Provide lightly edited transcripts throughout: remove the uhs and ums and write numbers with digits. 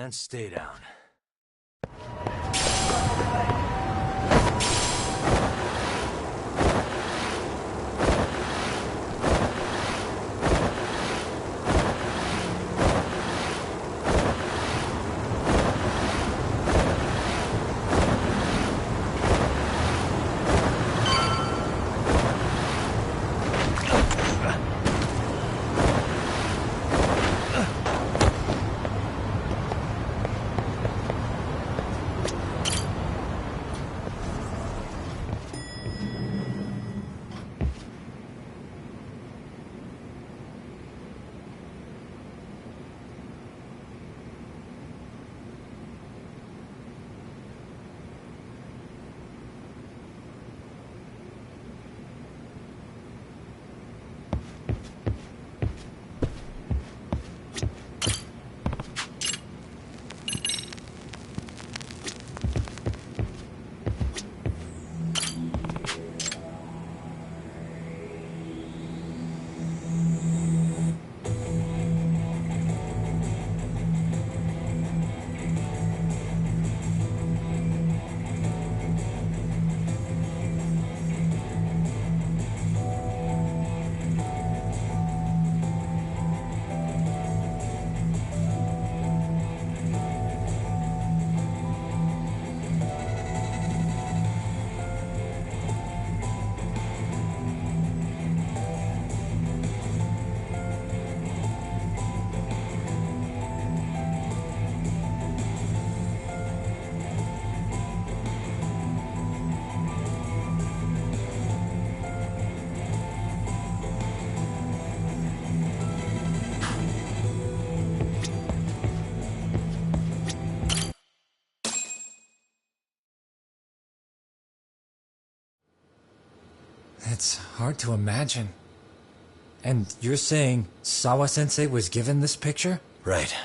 and stay down. It's hard to imagine. And you're saying Sawa-sensei was given this picture? Right.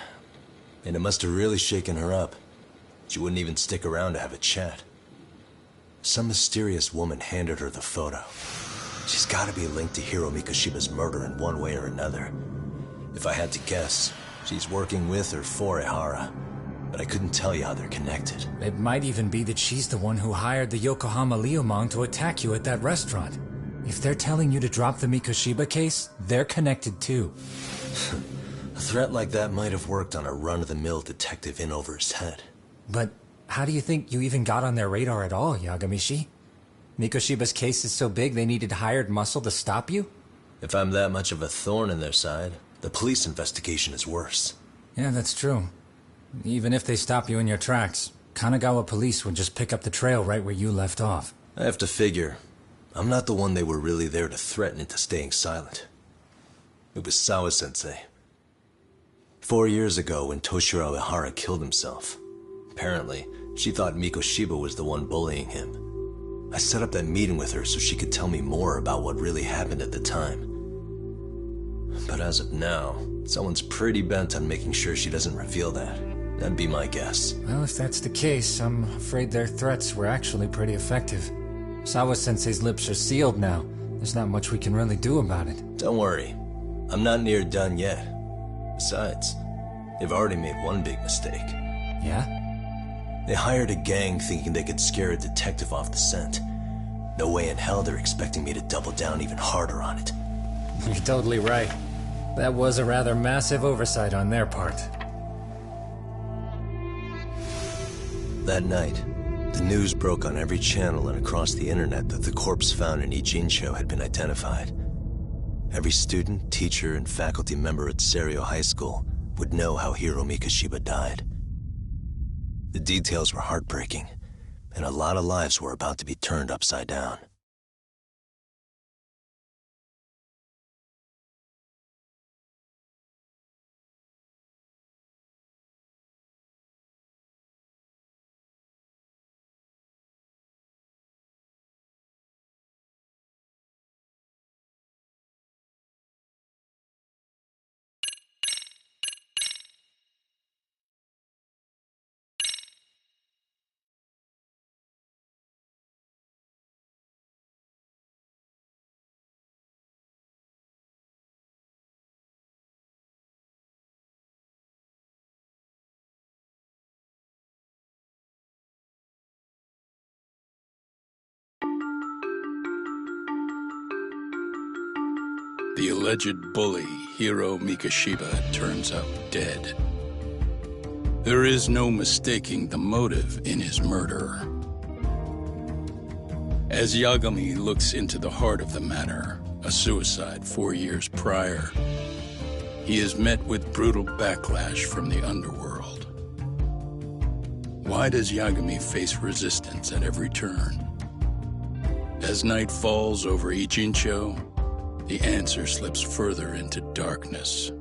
And it must have really shaken her up. She wouldn't even stick around to have a chat. Some mysterious woman handed her the photo. She's gotta be linked to Hiro Mikoshiba's murder in one way or another. If I had to guess, she's working with or for Ehara. But I couldn't tell you how they're connected. It might even be that she's the one who hired the Yokohama Liumang to attack you at that restaurant. If they're telling you to drop the Mikoshiba case, they're connected too. A threat like that might have worked on a run-of-the-mill detective in over his head. But how do you think you even got on their radar at all, Yagamishi? Mikoshiba's case is so big they needed hired muscle to stop you? If I'm that much of a thorn in their side, the police investigation is worse. Yeah, that's true. Even if they stop you in your tracks, Kanagawa police would just pick up the trail right where you left off. I have to figure, I'm not the one they were really there to threaten into staying silent. It was Sawa-sensei. 4 years ago when Toshiro Ehara killed himself, apparently, she thought Mikoshiba was the one bullying him. I set up that meeting with her so she could tell me more about what really happened at the time. But as of now, someone's pretty bent on making sure she doesn't reveal that. That'd be my guess. Well, if that's the case, I'm afraid their threats were actually pretty effective. Sawa-sensei's lips are sealed now. There's not much we can really do about it. Don't worry. I'm not near done yet. Besides, they've already made one big mistake. Yeah? They hired a gang thinking they could scare a detective off the scent. No way in hell they're expecting me to double down even harder on it. You're totally right. That was a rather massive oversight on their part. That night, the news broke on every channel and across the internet that the corpse found in Ijincho had been identified. Every student, teacher, and faculty member at Serio High School would know how Hiro Mikoshiba died. The details were heartbreaking, and a lot of lives were about to be turned upside down. The alleged bully, Hiro Mikashiba, turns up dead. There is no mistaking the motive in his murder. As Yagami looks into the heart of the matter, a suicide 4 years prior, he is met with brutal backlash from the underworld. Why does Yagami face resistance at every turn? As night falls over Ichincho, the answer slips further into darkness.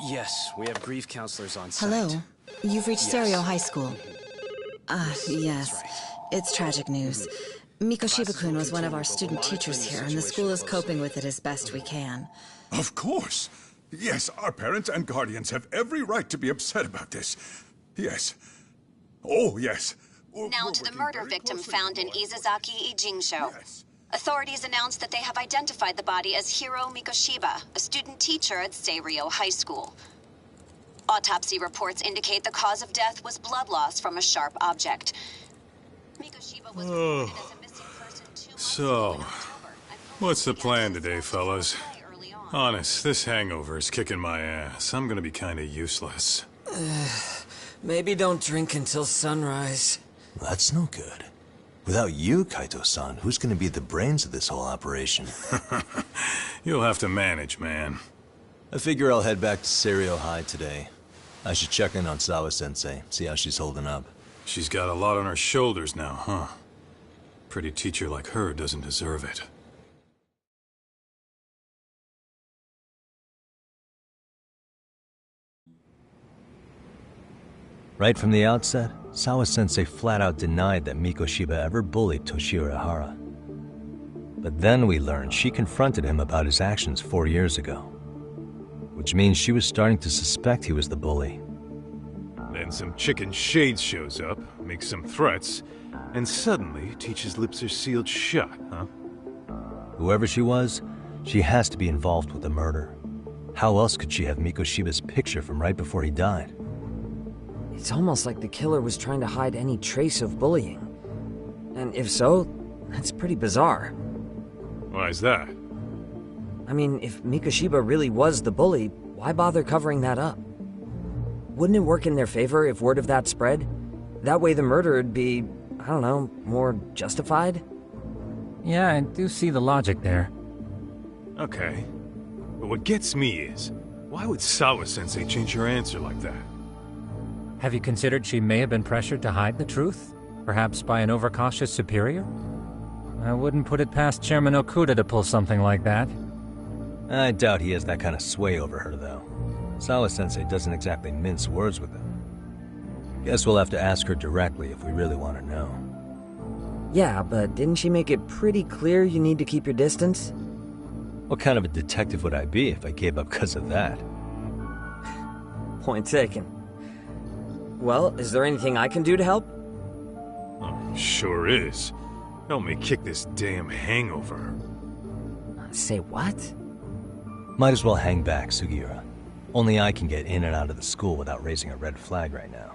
Yes, we have grief counselors on site. Hello. You've reached Yes. Stereo High School. Yes. That's right. It's tragic news. Mikoshiba-kun was one of our student teachers here, and the school is coping with it as best we can. Of course. Yes, our parents and guardians have every right to be upset about this. Yes. Oh, yes. Now We're to the working murder very victim closely found in with law Izazaki Ijinsho. Yes. Authorities announced that they have identified the body as Hiro Mikoshiba, a student teacher at Seirio High School. Autopsy reports indicate the cause of death was blood loss from a sharp object. Mikoshiba was reported as a missing person 2 months So, ago in October, and what's the police plan began today, to fellas? play early on. Honest, this hangover is kicking my ass. I'm gonna be kinda useless. Maybe don't drink until sunrise. That's no good. Without you, Kaito-san, who's gonna be the brains of this whole operation? You'll have to manage, man. I figure I'll head back to Seirio High today. I should check in on Sawa-sensei, see how she's holding up. She's got a lot on her shoulders now, huh? Pretty teacher like her doesn't deserve it. Right from the outset, Sawa-sensei flat out denied that Mikoshiba ever bullied Toshiro Ihara. But then we learned she confronted him about his actions 4 years ago. Which means she was starting to suspect he was the bully. Then some chicken shades shows up, makes some threats, and suddenly teacher's lips are sealed shut, huh? Whoever she was, she has to be involved with the murder. How else could she have Mikoshiba's picture from right before he died? It's almost like the killer was trying to hide any trace of bullying. And if so, that's pretty bizarre. Why is that? I mean, if Mikoshiba really was the bully, why bother covering that up? Wouldn't it work in their favor if word of that spread? That way the murder would be, I don't know, more justified? Yeah, I do see the logic there. Okay. But what gets me is, why would Sawa-sensei change her answer like that? Have you considered she may have been pressured to hide the truth? Perhaps by an overcautious superior? I wouldn't put it past Chairman Okuda to pull something like that. I doubt he has that kind of sway over her, though. Sawa-sensei doesn't exactly mince words with him. Guess we'll have to ask her directly if we really want to know. Yeah, but didn't she make it pretty clear you need to keep your distance? What kind of a detective would I be if I gave up because of that? Point taken. Well, is there anything I can do to help? Oh, sure is. Help me kick this damn hangover. Say what? Might as well hang back, Sugiura. Only I can get in and out of the school without raising a red flag right now.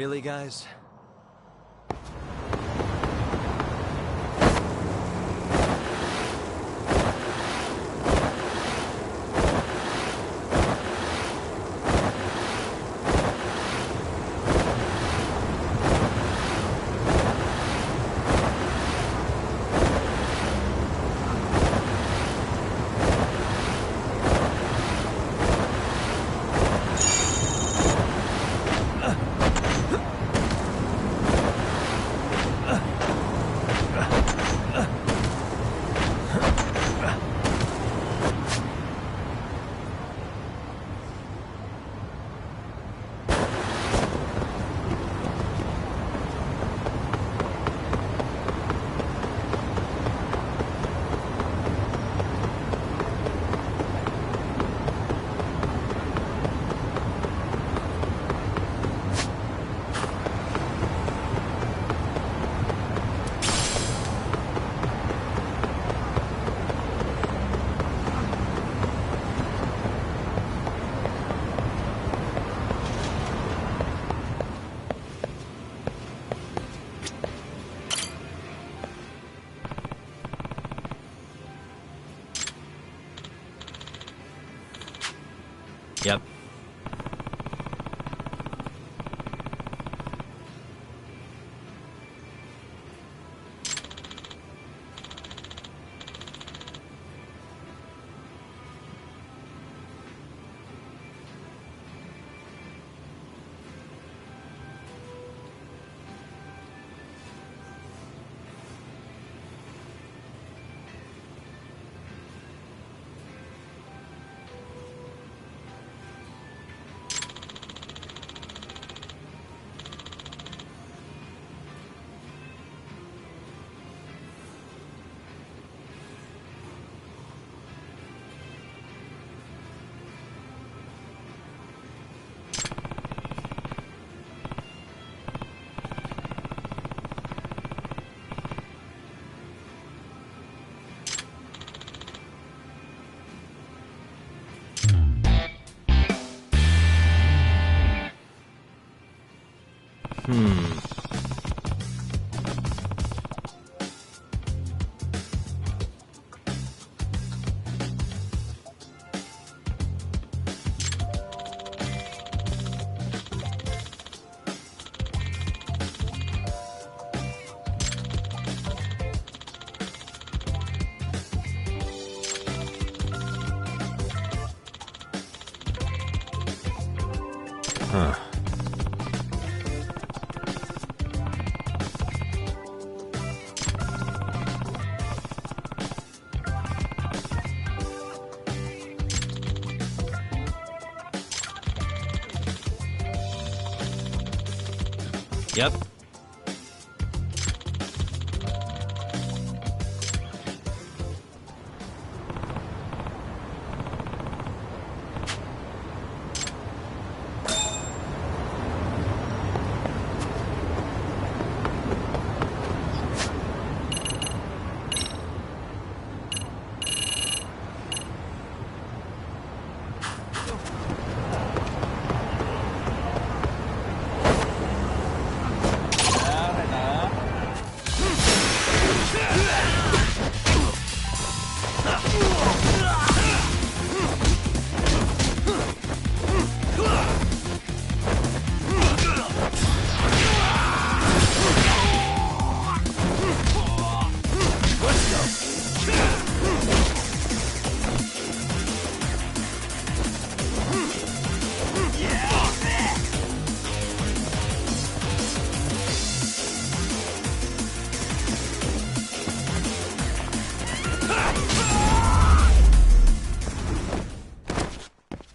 Really, guys? Yep. Huh. Yep.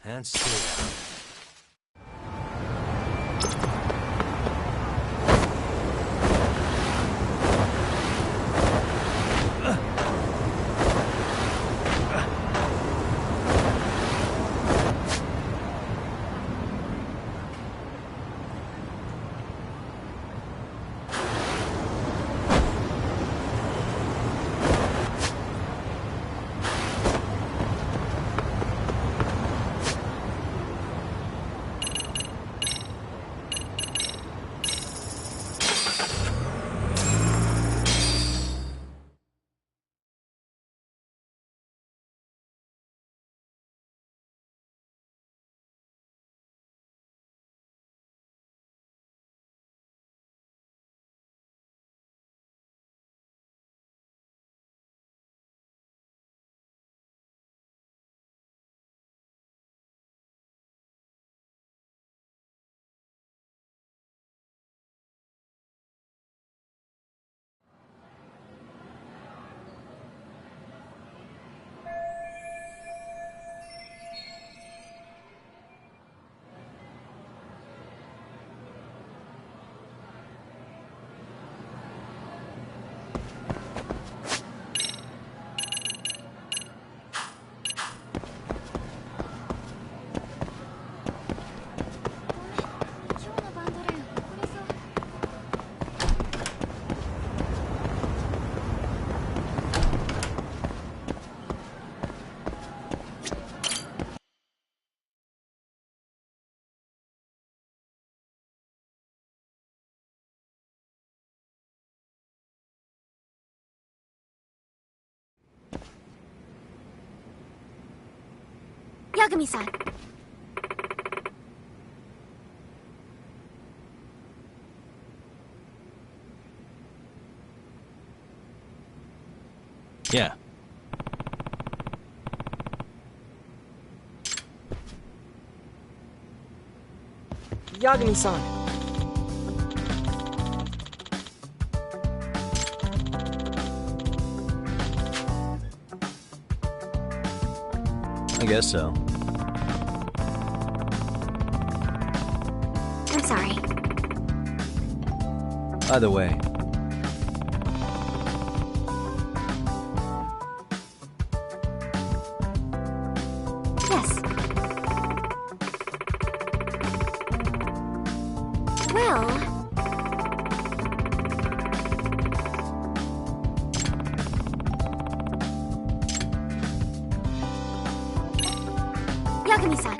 And stay out. Yagami-san. Yeah. Yagami-san. I guess so. I'm sorry. Either way. Yes. Well... Yagami-san.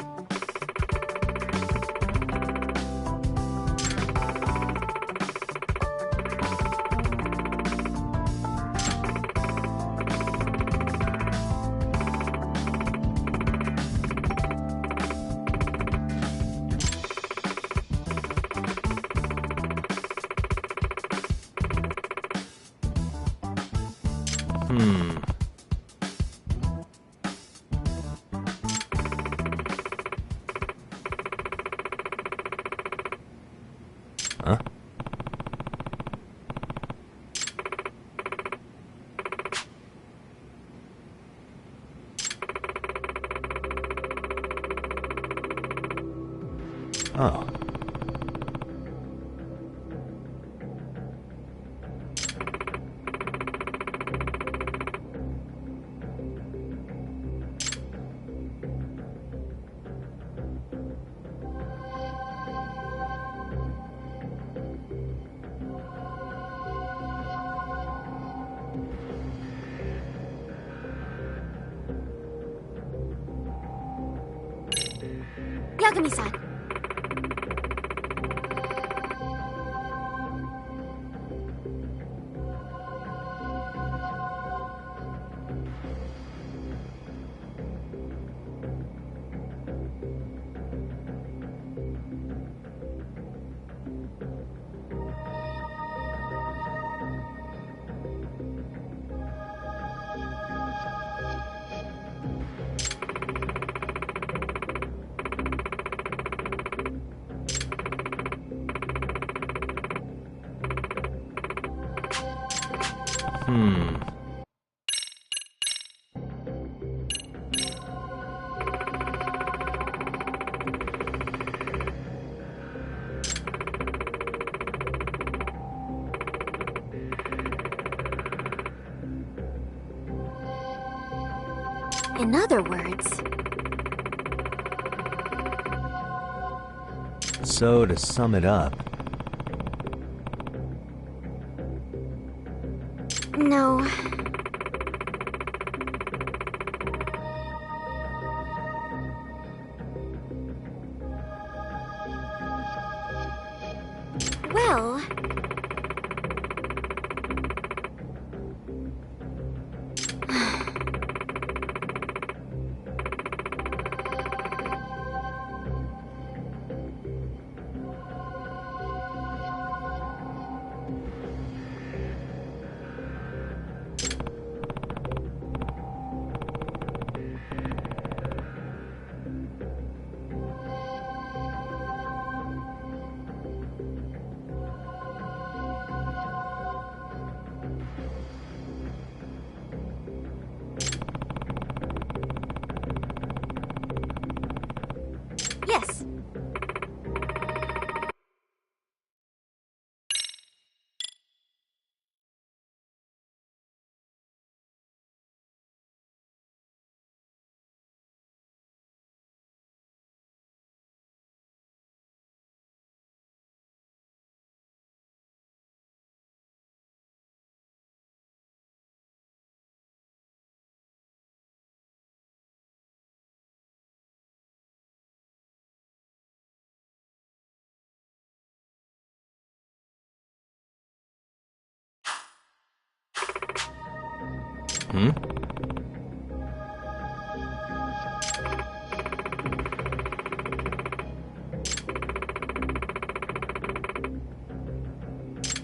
Huh? Oh. Yagami-san. In other words... So, to sum it up, No. Well... Yes.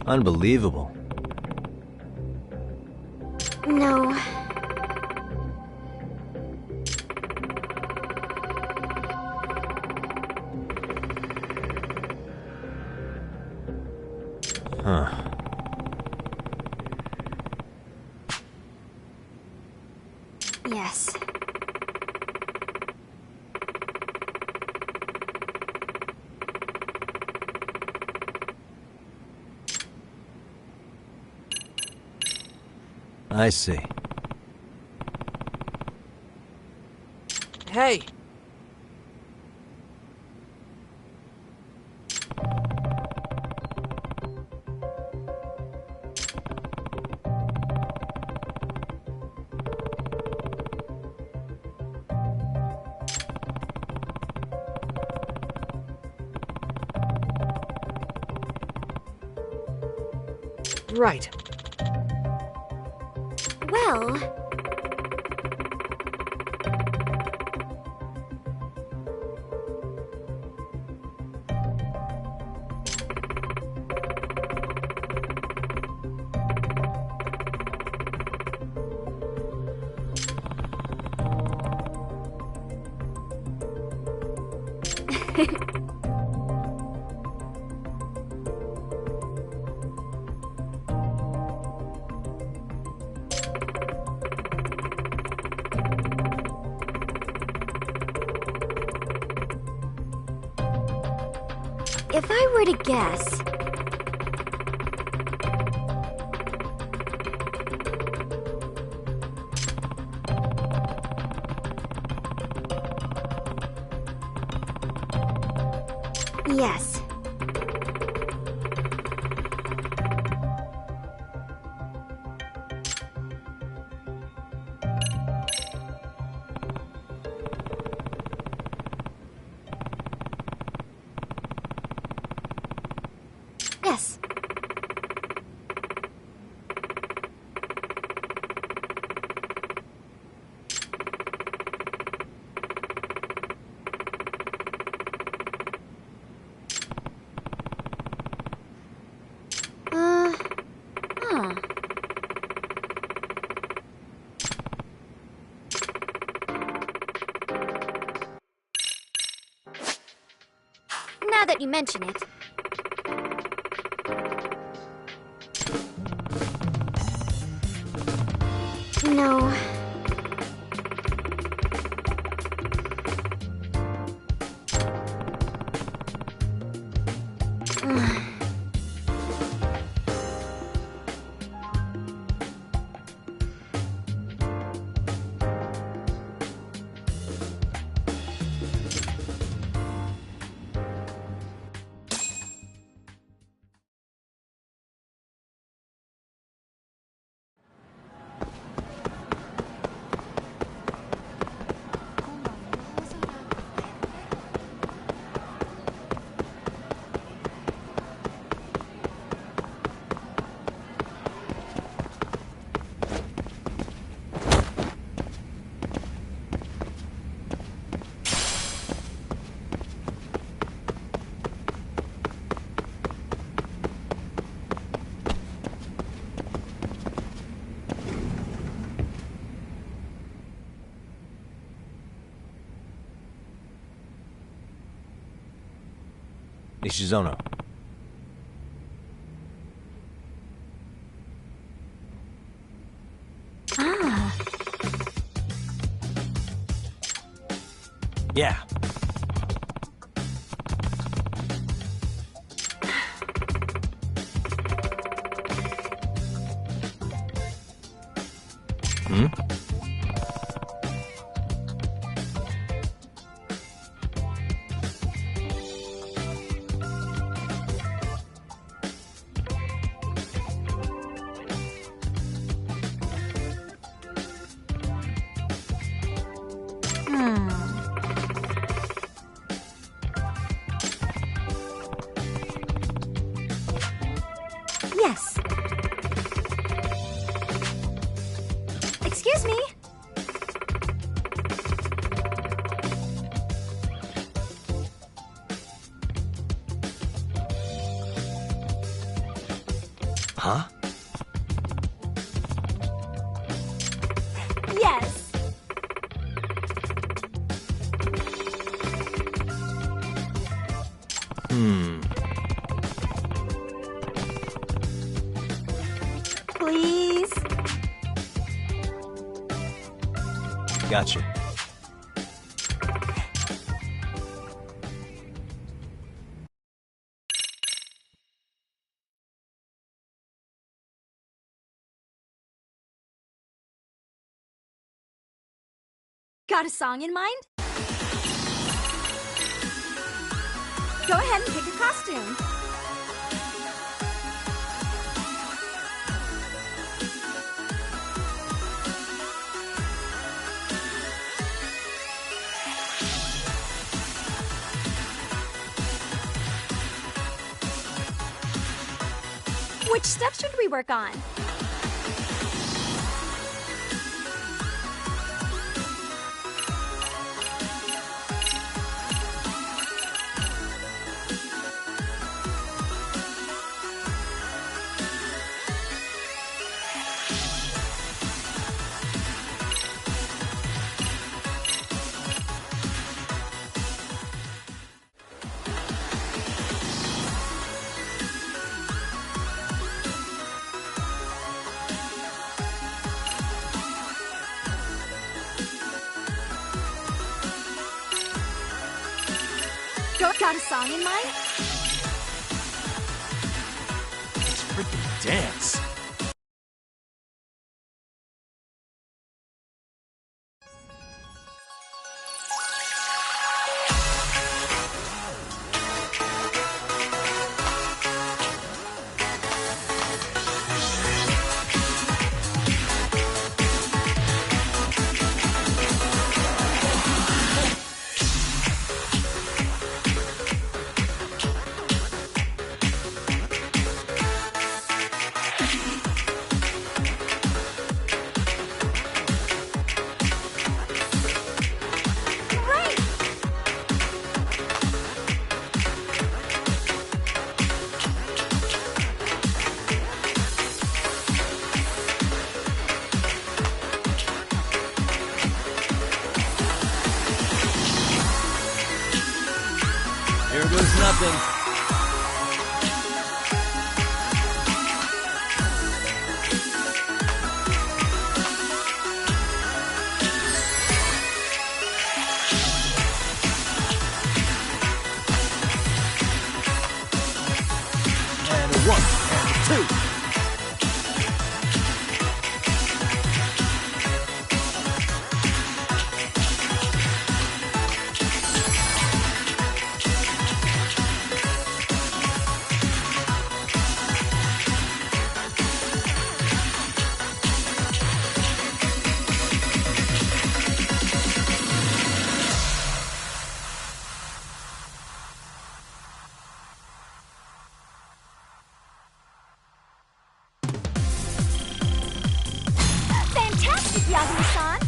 Unbelievable. No. Huh. Yes. I see. Hey! Right. Well... If I were to guess... Yes. Yes. Huh. Now that you mention it. No. Ishizono. Ah. Yeah. Hmm? Huh? Yes. Please. Gotcha. Got a song in mind? Go ahead and pick a costume. Which step should we work on? Got a song in mind? Let's freaking dance. Here goes nothing. And a 1, and a 2. Fantastic, Yagami-san!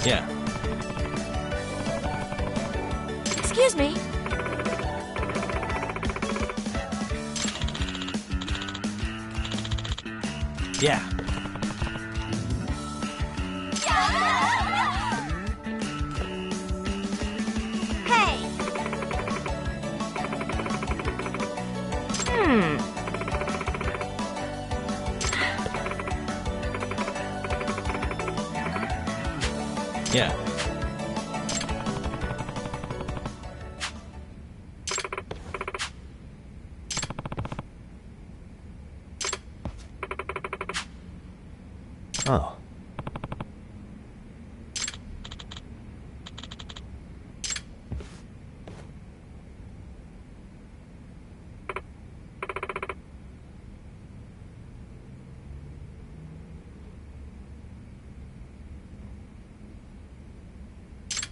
Yeah. Excuse me. Yeah. Hey. Yeah. Oh.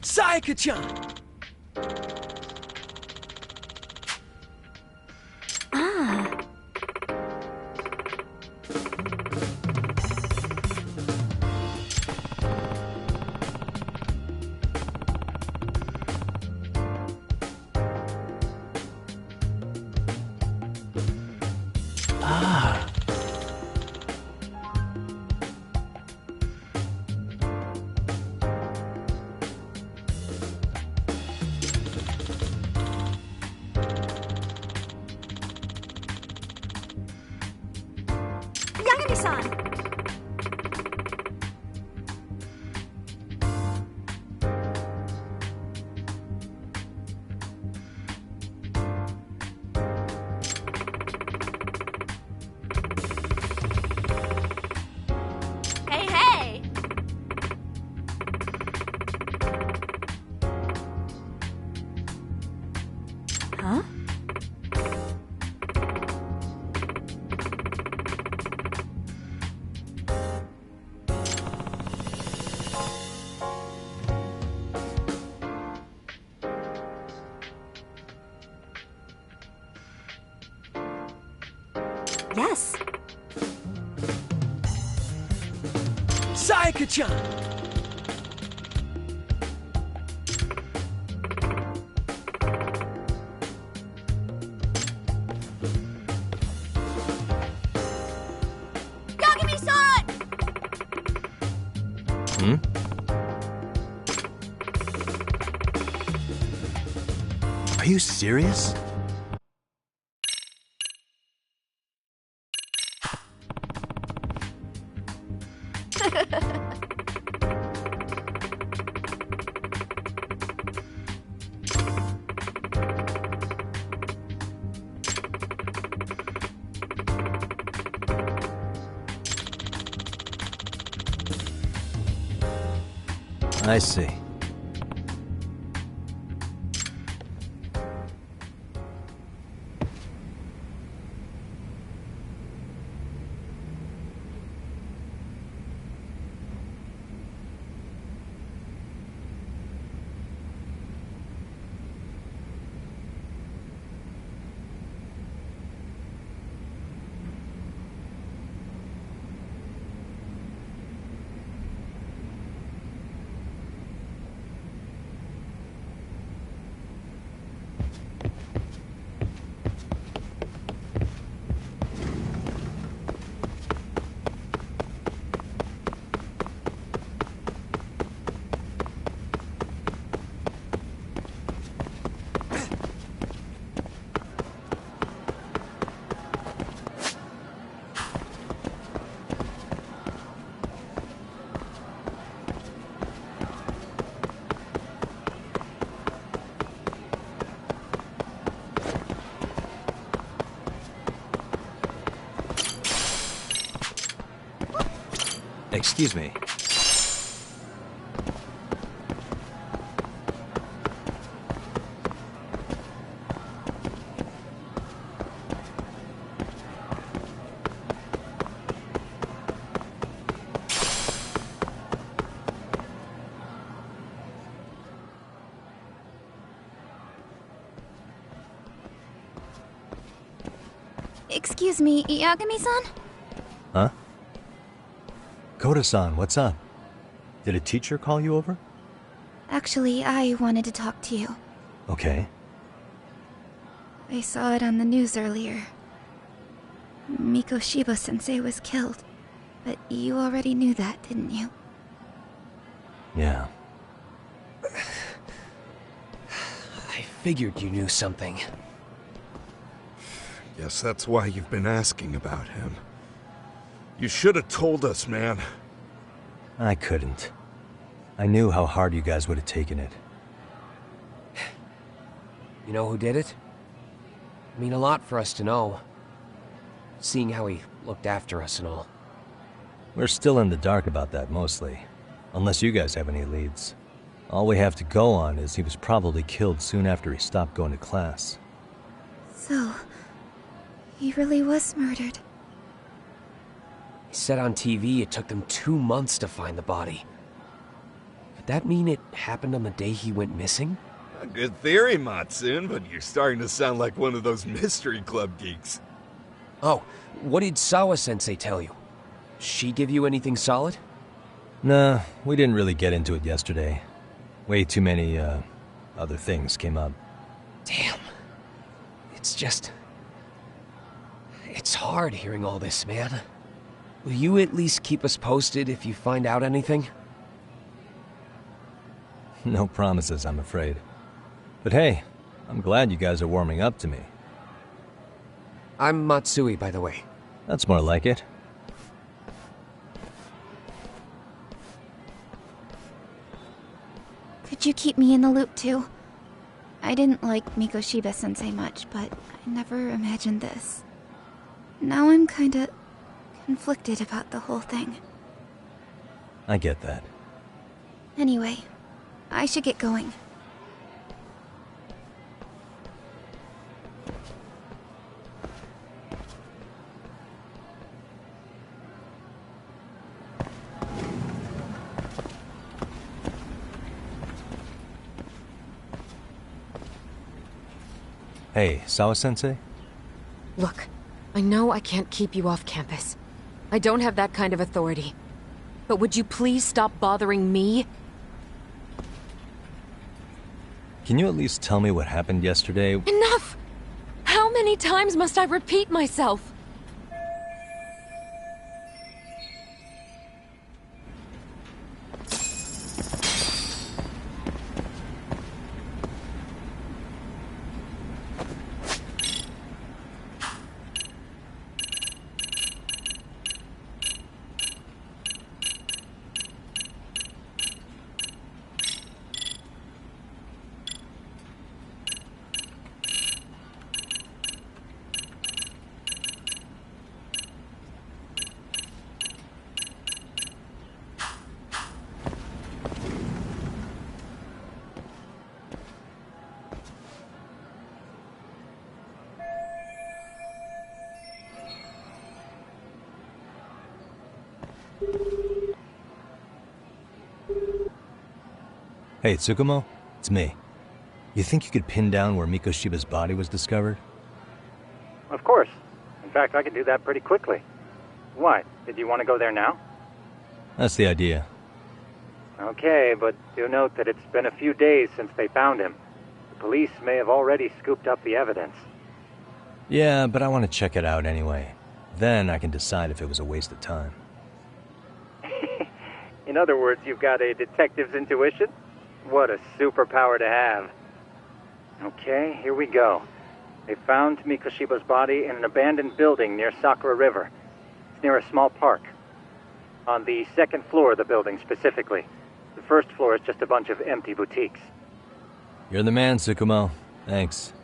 Sayaka-chan! Yagami-san. Hey, hey. Huh? Yes. Sayaka-chan! Yagami-san! Hmm? Are you serious? I see. Excuse me. Excuse me, Yagami-san? Huh? Koda-san, what's up? Did a teacher call you over? Actually, I wanted to talk to you. Okay. I saw it on the news earlier. Mikoshiba-sensei was killed. But you already knew that, didn't you? Yeah. I figured you knew something. Guess that's why you've been asking about him. You should have told us, man. I couldn't. I knew how hard you guys would have taken it. You know who did it? I mean a lot for us to know. Seeing how he looked after us and all. We're still in the dark about that, mostly. Unless you guys have any leads. All we have to go on is he was probably killed soon after he stopped going to class. So, he really was murdered. He said on TV it took them 2 months to find the body. Could that mean it happened on the day he went missing? A good theory, Matsun, but you're starting to sound like one of those mystery club geeks. Oh, what did Sawa-sensei tell you? She give you anything solid? Nah, we didn't really get into it yesterday. Way too many, other things came up. Damn. It's just... It's hard hearing all this, man. Will you at least keep us posted if you find out anything? No promises, I'm afraid. But hey, I'm glad you guys are warming up to me. I'm Matsui, by the way. That's more like it. Could you keep me in the loop too? I didn't like Mikoshiba-sensei much, but I never imagined this. Now I'm kinda conflicted about the whole thing. I get that. Anyway, I should get going. Hey, Sawa-sensei? Look, I know I can't keep you off campus. I don't have that kind of authority. But would you please stop bothering me? Can you at least tell me what happened yesterday? Enough! How many times must I repeat myself? Hey, Tsukumo? It's me. You think you could pin down where Mikoshiba's body was discovered? Of course. In fact, I can do that pretty quickly. What? Did you want to go there now? That's the idea. Okay, but do note that it's been a few days since they found him. The police may have already scooped up the evidence. Yeah, but I want to check it out anyway. Then I can decide if it was a waste of time. In other words, you've got a detective's intuition? What a superpower to have. Okay, here we go. They found Mikoshiba's body in an abandoned building near Sakura River. It's near a small park. On the second floor of the building, specifically. The first floor is just a bunch of empty boutiques. You're the man, Tsukumo. Thanks.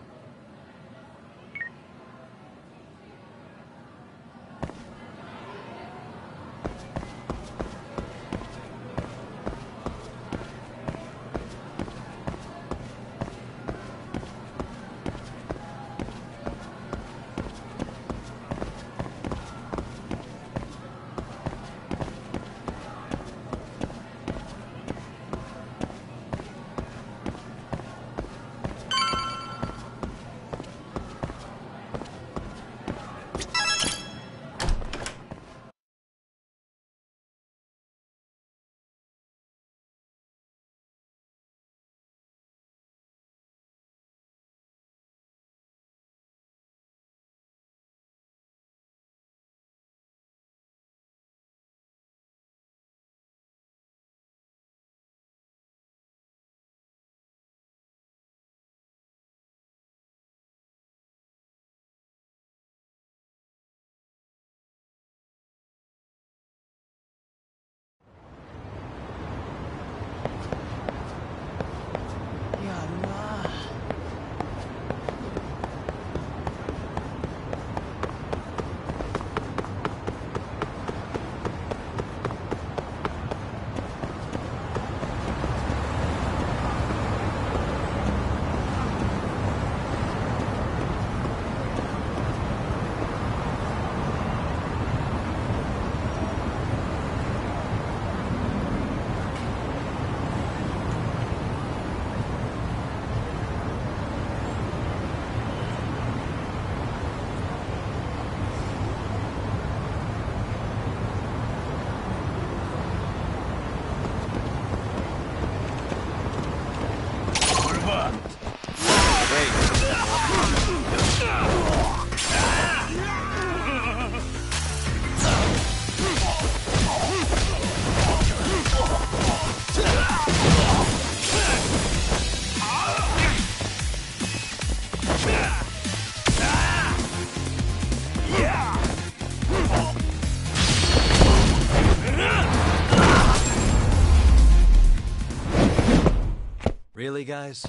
Really, guys?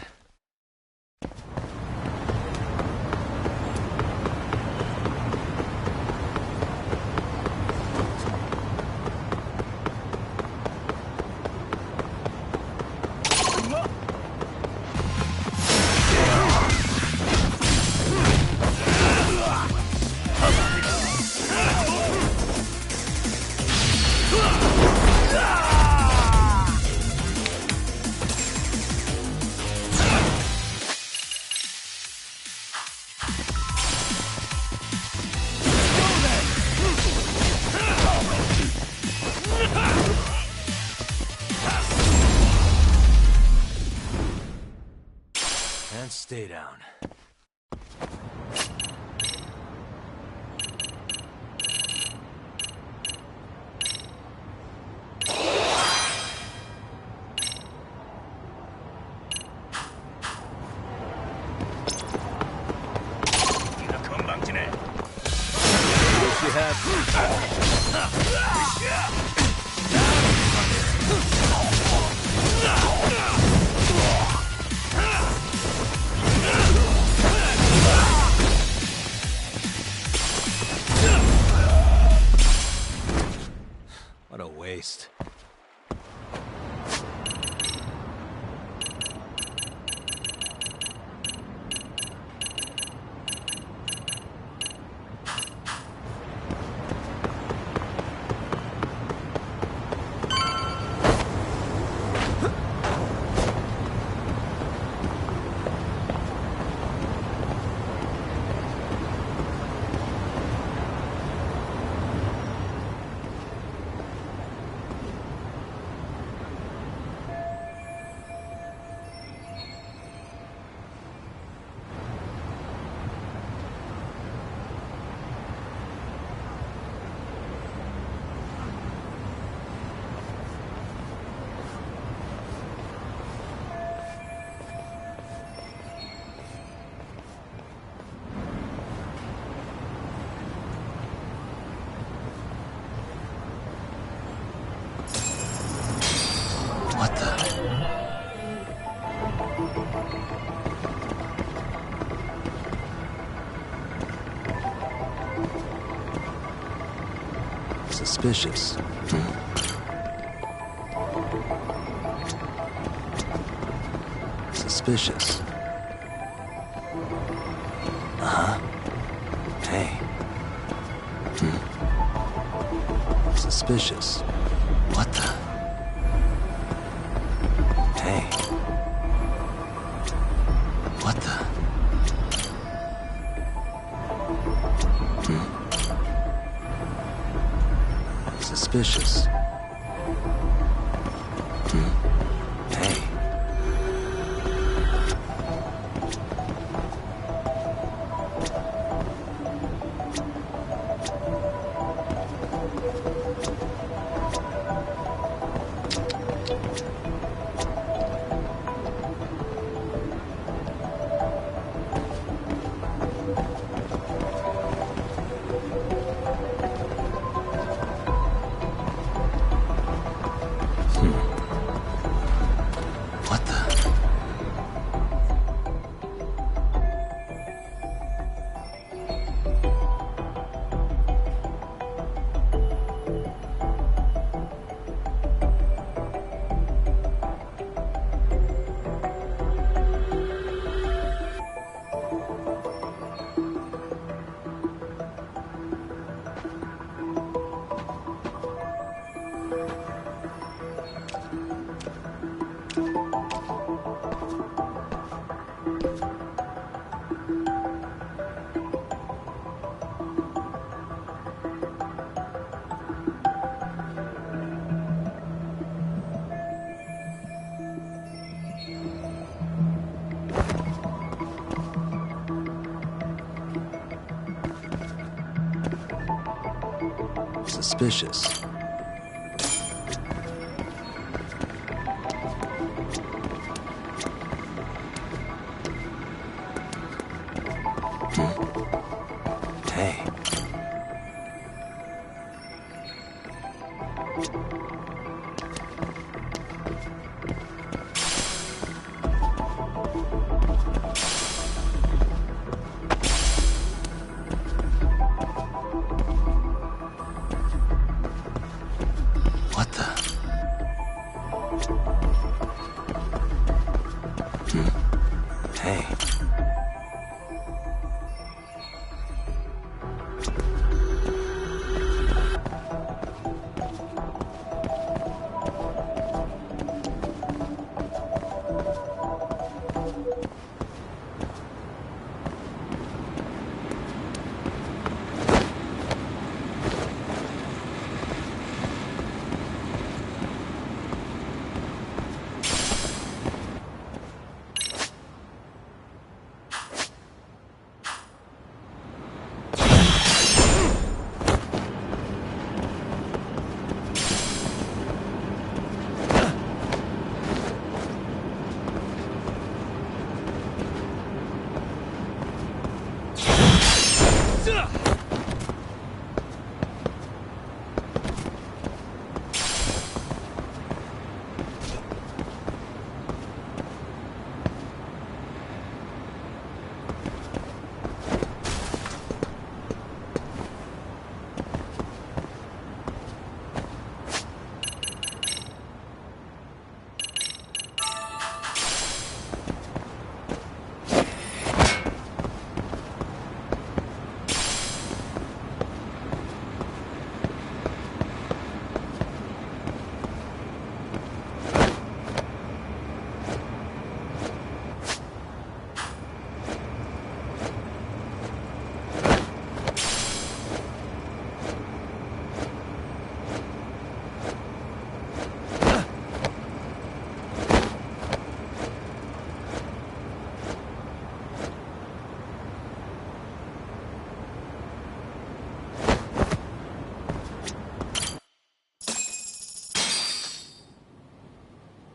And stay down. Wish you had. What a waste. What the? Suspicious. Suspicious. Uh-huh. Hey. Suspicious. What the? Hey. What the? Suspicious. Hey. What the? Suspicious. Hey.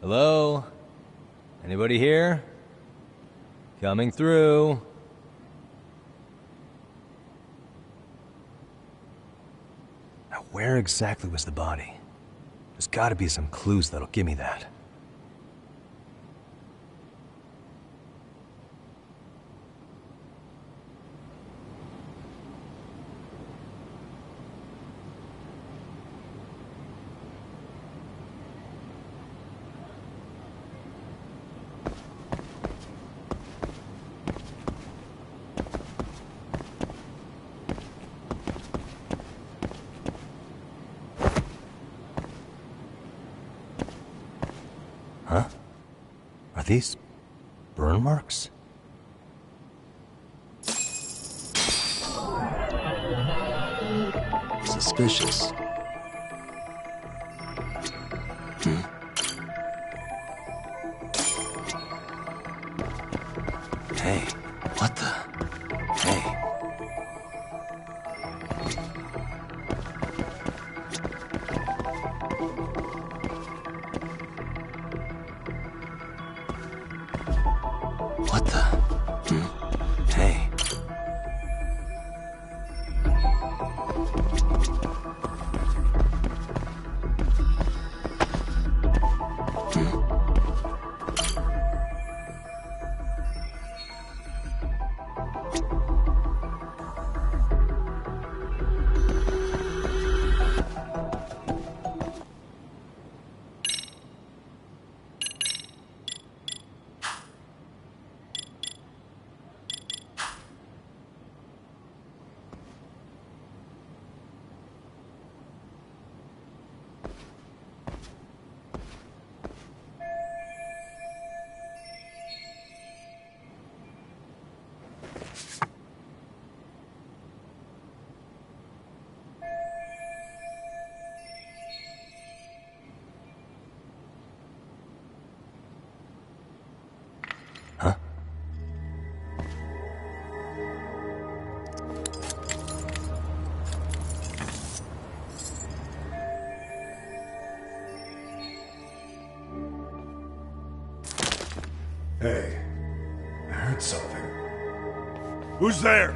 Hello? Anybody here? Coming through. Now, where exactly was the body? There's gotta be some clues that'll give me that. Huh? Are these burn marks? Suspicious. Hey, what the? Hey. What the? Hey. Hey, I heard something. Who's there?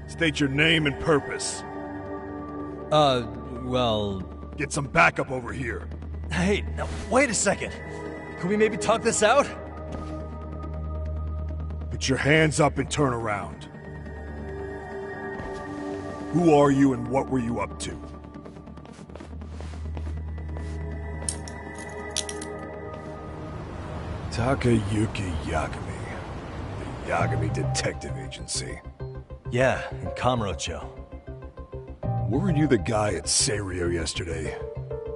State your name and purpose. Well... Get some backup over here. Hey, now, wait a second. Can we maybe talk this out? Put your hands up and turn around. Who are you and what were you up to? Takayuki Yagami. The Yagami Detective Agency. Yeah, in Kamurocho. Weren't you the guy at Serio yesterday?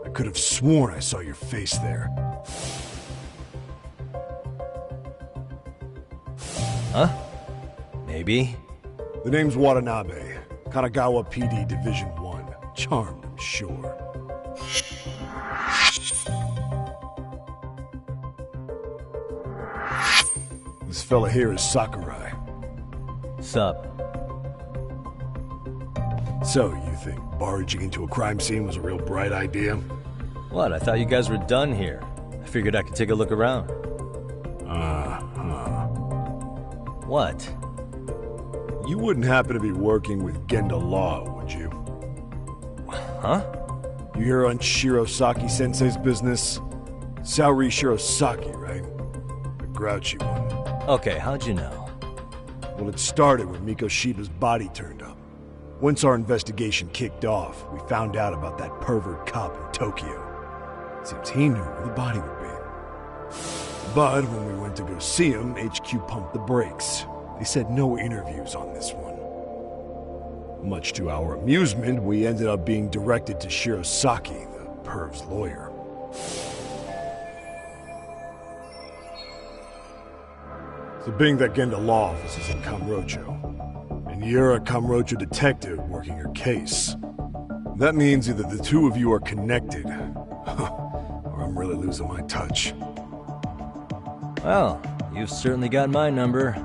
I could have sworn I saw your face there. Huh? Maybe. The name's Watanabe. Kanagawa PD Division 1. Charmed, I'm sure. This fella here is Sakurai. Sup? So, you think barging into a crime scene was a real bright idea? What? I thought you guys were done here. I figured I could take a look around. What? You wouldn't happen to be working with Genda Law, would you? Huh? You hear on Shirosaki-sensei's business? Saori Shirosaki, right? The grouchy one. Okay, how'd you know? Well, it started when Mikoshiba's body turned up. Once our investigation kicked off, we found out about that pervert cop in Tokyo. Seems he knew where the body would be. But when we went to go see him, HQ pumped the brakes. They said no interviews on this one. Much to our amusement, we ended up being directed to Shirosaki, the perv's lawyer. So being that Genda Law office is in Kamurocho, and you're a Kamurocho detective working your case, that means either the two of you are connected, or I'm really losing my touch. Well, you've certainly got my number.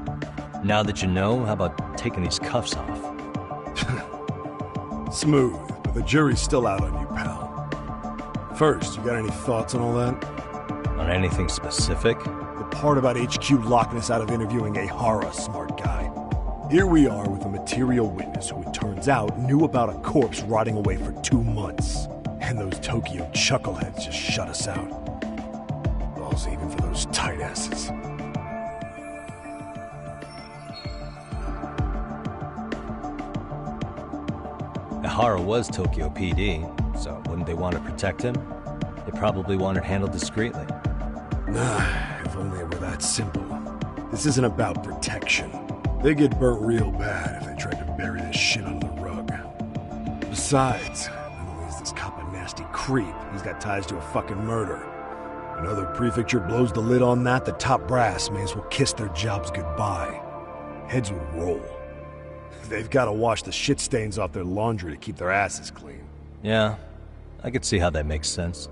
Now that you know, how about taking these cuffs off? Smooth, but the jury's still out on you, pal. First, you got any thoughts on all that? On anything specific? The part about HQ locking us out of interviewing Ahara, smart guy. Here we are with a material witness who it turns out knew about a corpse rotting away for 2 months. And those Tokyo chuckleheads just shut us out. Balls even for those tight asses. Ahara was Tokyo PD, so wouldn't they want to protect him? They probably want it handled discreetly. Nah, if only it were that simple. This isn't about protection. They get burnt real bad if they tried to bury this shit under the rug. Besides, not only is this cop a nasty creep, he's got ties to a fucking murder. Another prefecture blows the lid on that, the top brass may as well kiss their jobs goodbye. Heads would roll. They've got to wash the shit stains off their laundry to keep their asses clean. Yeah, I could see how that makes sense.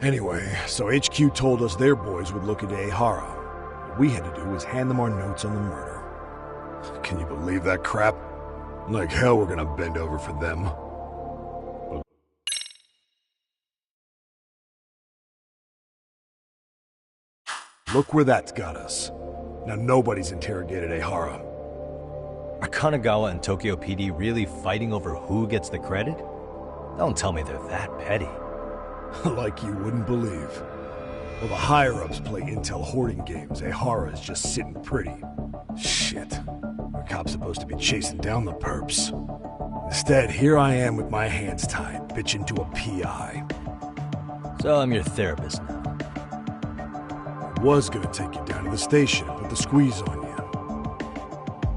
Anyway, so HQ told us their boys would look into Ahara. What we had to do was hand them our notes on the murder. Can you believe that crap? Like hell we're gonna bend over for them. Look where that's got us. Now nobody's interrogated Ahara. Are Kanagawa and Tokyo PD really fighting over who gets the credit? Don't tell me they're that petty. Like you wouldn't believe. Well, the higher-ups play intel hoarding games. Ahara is just sitting pretty. Shit. The cop's supposed to be chasing down the perps. Instead, here I am with my hands tied, bitching to a PI. So I'm your therapist now. I was gonna take you down to the station and put the squeeze on you.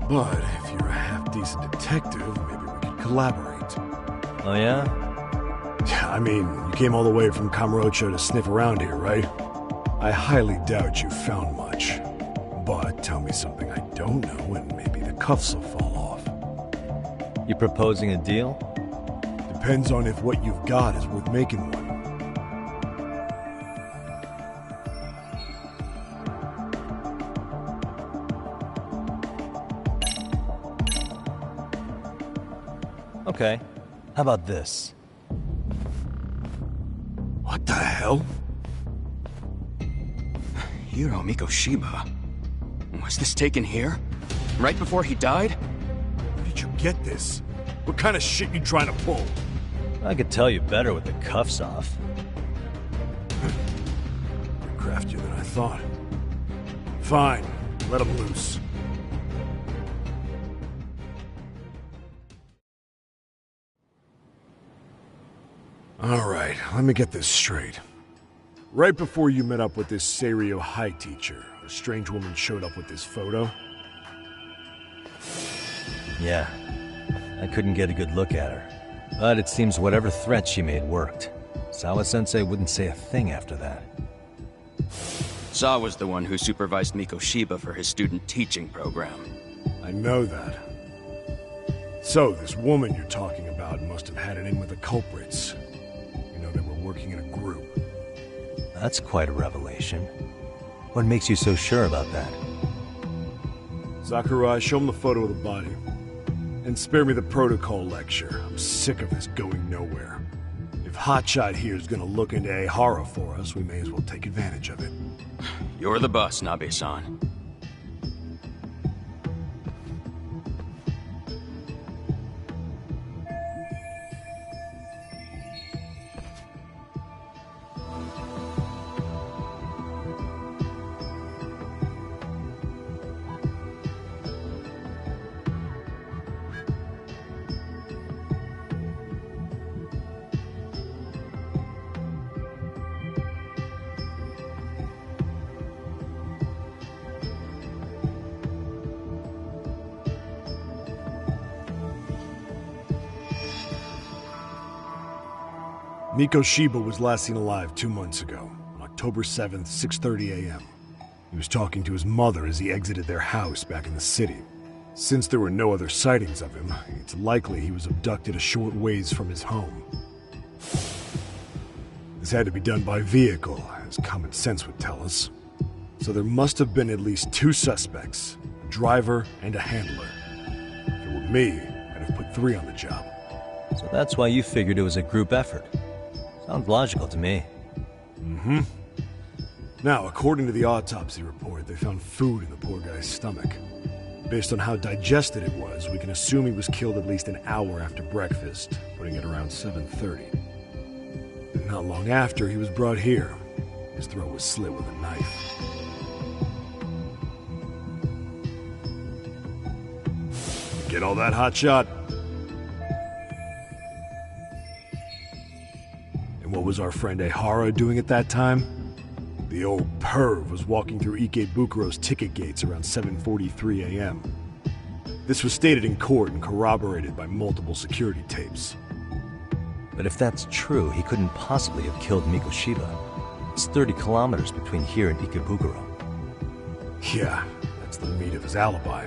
But if you're a half-decent detective, maybe we could collaborate. Oh yeah? I mean, you came all the way from Kamurocho to sniff around here, right? I highly doubt you found much. But tell me something I don't know and maybe the cuffs will fall off. You proposing a deal? Depends on if what you've got is worth making one. Okay. How about this? What the hell? Hiro Mikoshiba. Was this taken here? Right before he died? Where did you get this? What kind of shit you trying to pull? I could tell you better with the cuffs off. You're craftier than I thought. Fine. Let him loose. Alright, let me get this straight. Right before you met up with this Seiryo High teacher, a strange woman showed up with this photo? Yeah. I couldn't get a good look at her. But it seems whatever threat she made worked. Sawa-sensei wouldn't say a thing after that. Sawa's the one who supervised Mikoshiba for his student teaching program. I know that. So, this woman you're talking about must have had it in with the culprits. You know, they were working in a group. That's quite a revelation. What makes you so sure about that? Sakurai, show him the photo of the body. And spare me the protocol lecture. I'm sick of this going nowhere. If Hotshot here is gonna look into Ahara for us, we may as well take advantage of it. You're the boss, Nabe-san. Mikoshiba was last seen alive 2 months ago, on October 7th, 6:30 a.m. He was talking to his mother as he exited their house back in the city. Since there were no other sightings of him, it's likely he was abducted a short ways from his home. This had to be done by vehicle, as common sense would tell us. So there must have been at least 2 suspects, a driver and a handler. If it were me, I'd have put 3 on the job. So that's why you figured it was a group effort. Sounds logical to me. Mm-hmm. Now, according to the autopsy report, they found food in the poor guy's stomach. Based on how digested it was, we can assume he was killed at least an hour after breakfast, putting it around 7:30. And not long after, he was brought here. His throat was slit with a knife. Get all that hot shot? And what was our friend Ehara doing at that time? The old perv was walking through Ikebukuro's ticket gates around 7:43 a.m. This was stated in court and corroborated by multiple security tapes. But if that's true, he couldn't possibly have killed Mikoshiba. It's 30 kilometers between here and Ikebukuro. Yeah, that's the meat of his alibi.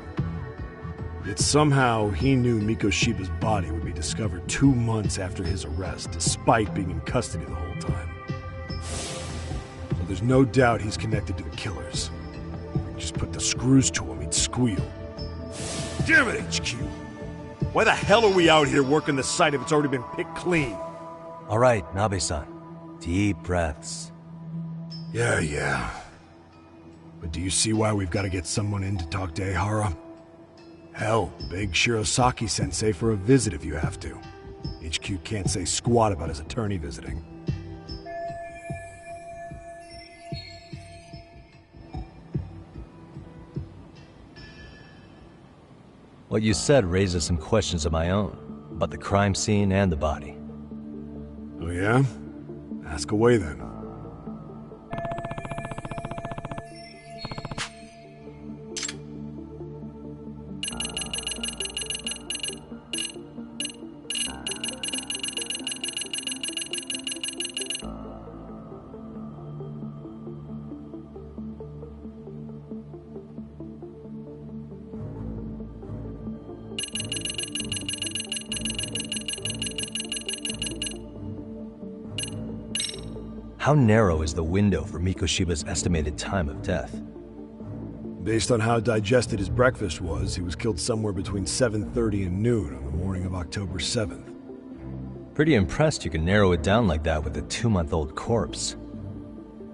Yet somehow he knew Mikoshiba's body would be discovered 2 months after his arrest, despite being in custody the whole time. So there's no doubt he's connected to the killers. If we just put the screws to him, he'd squeal. Damn it, HQ! Why the hell are we out here working the site if it's already been picked clean? All right, Nabe-san. Deep breaths. Yeah. But do you see why we've got to get someone in to talk to Ehara? Hell, beg Shirosaki-sensei for a visit if you have to. HQ can't say squat about his attorney visiting. What you said raises some questions of my own, about the crime scene and the body. Oh yeah? Ask away then. How narrow is the window for Mikoshiba's estimated time of death? Based on how digested his breakfast was, he was killed somewhere between 7:30 and noon on the morning of October 7th. Pretty impressed you can narrow it down like that with a 2-month-old corpse.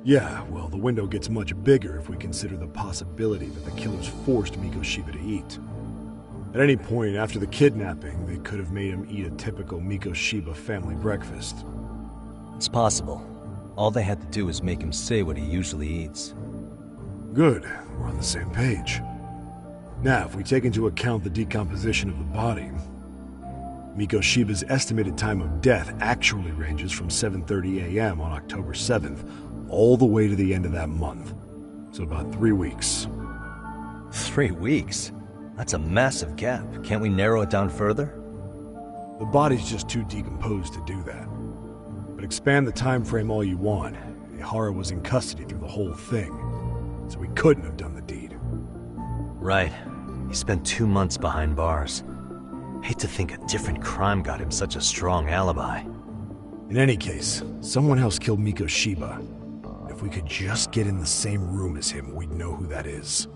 Yeah, well, the window gets much bigger if we consider the possibility that the killers forced Mikoshiba to eat. At any point after the kidnapping, they could have made him eat a typical Mikoshiba family breakfast. It's possible. All they had to do was make him say what he usually eats. Good, we're on the same page. Now, if we take into account the decomposition of the body, Mikoshiba's estimated time of death actually ranges from 7:30 a.m. on October 7th all the way to the end of that month. So about 3 weeks. 3 weeks? That's a massive gap. Can't we narrow it down further? The body's just too decomposed to do that. But expand the time frame all you want. Ehara was in custody through the whole thing, so he couldn't have done the deed. Right. He spent 2 months behind bars. Hate to think a different crime got him such a strong alibi. In any case, someone else killed Mikoshiba. If we could just get in the same room as him, we'd know who that is.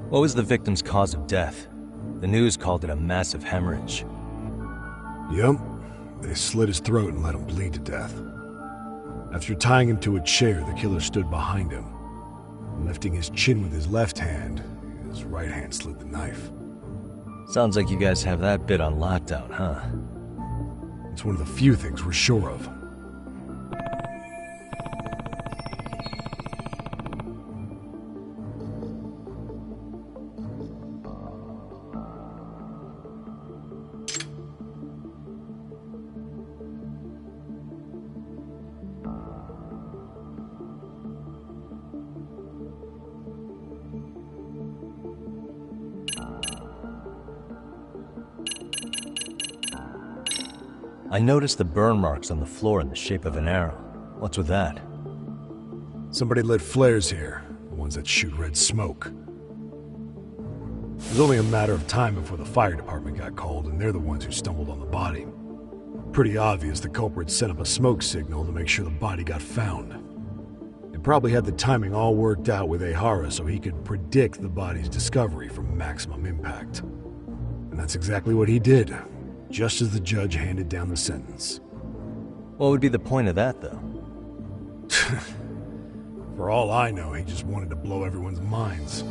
What was the victim's cause of death? The news called it a massive hemorrhage. Yup. They slit his throat and let him bleed to death. After tying him to a chair, the killer stood behind him. Lifting his chin with his left hand, his right hand slid the knife. Sounds like you guys have that bit on lockdown, huh? It's one of the few things we're sure of. I noticed the burn marks on the floor in the shape of an arrow. What's with that? Somebody lit flares here, the ones that shoot red smoke. It was only a matter of time before the fire department got called, and they're the ones who stumbled on the body. Pretty obvious the culprit set up a smoke signal to make sure the body got found. It probably had the timing all worked out with Ehara so he could predict the body's discovery from maximum impact. And that's exactly what he did, just as the judge handed down the sentence. What would be the point of that, though? For all I know, he just wanted to blow everyone's minds.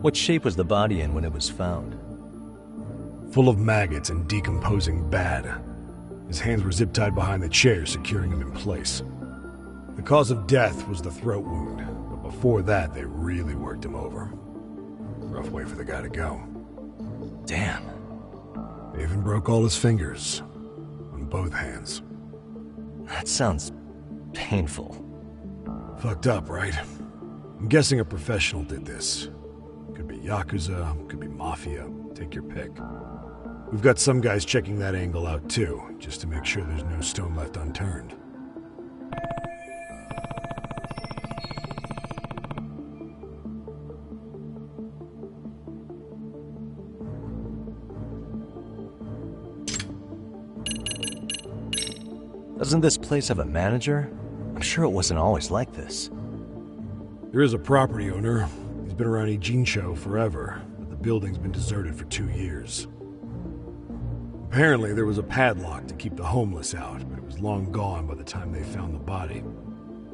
What shape was the body in when it was found? Full of maggots and decomposing bad. His hands were zip-tied behind the chair, securing him in place. The cause of death was the throat wound, but before that, they really worked him over. Rough way for the guy to go. Damn. They even broke all his fingers. On both hands. That sounds painful. Fucked up, right? I'm guessing a professional did this. Could be Yakuza, could be Mafia, take your pick. We've got some guys checking that angle out too, just to make sure there's no stone left unturned. Doesn't this place have a manager? I'm sure it wasn't always like this. There is a property owner. He's been around Ijincho forever, but the building's been deserted for 2 years. Apparently, there was a padlock to keep the homeless out, but it was long gone by the time they found the body.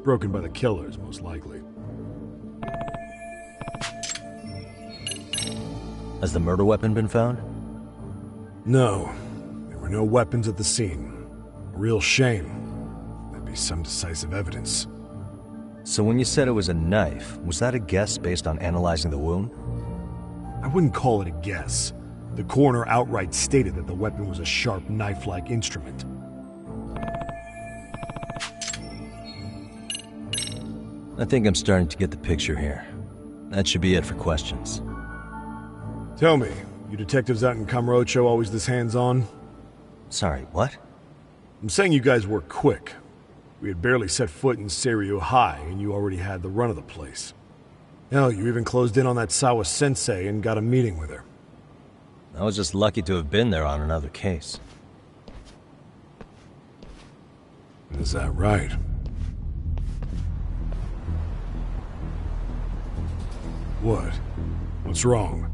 Broken by the killers, most likely. Has the murder weapon been found? No. There were no weapons at the scene. A real shame. That'd be some decisive evidence. So when you said it was a knife, was that a guess based on analyzing the wound? I wouldn't call it a guess. The coroner outright stated that the weapon was a sharp knife-like instrument. I think I'm starting to get the picture here. That should be it for questions. Tell me, you detectives out in Kamurocho always this hands-on? Sorry, what? I'm saying you guys work quick. We had barely set foot in Seiryu High, and you already had the run of the place. Hell, you even closed in on that Sawa-sensei and got a meeting with her. I was just lucky to have been there on another case. Is that right? What? What's wrong?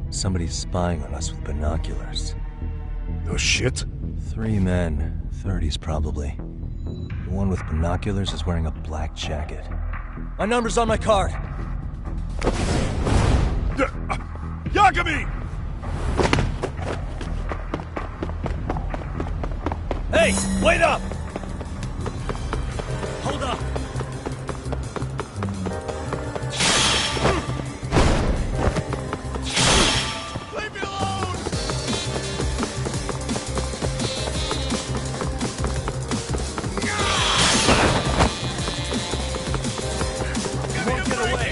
Somebody's spying on us with binoculars. No shit? 3 men, 30s probably. The one with binoculars is wearing a black jacket. My number's on my card! Yagami! Hey, wait up! Hold up! Leave me alone! You won't get away!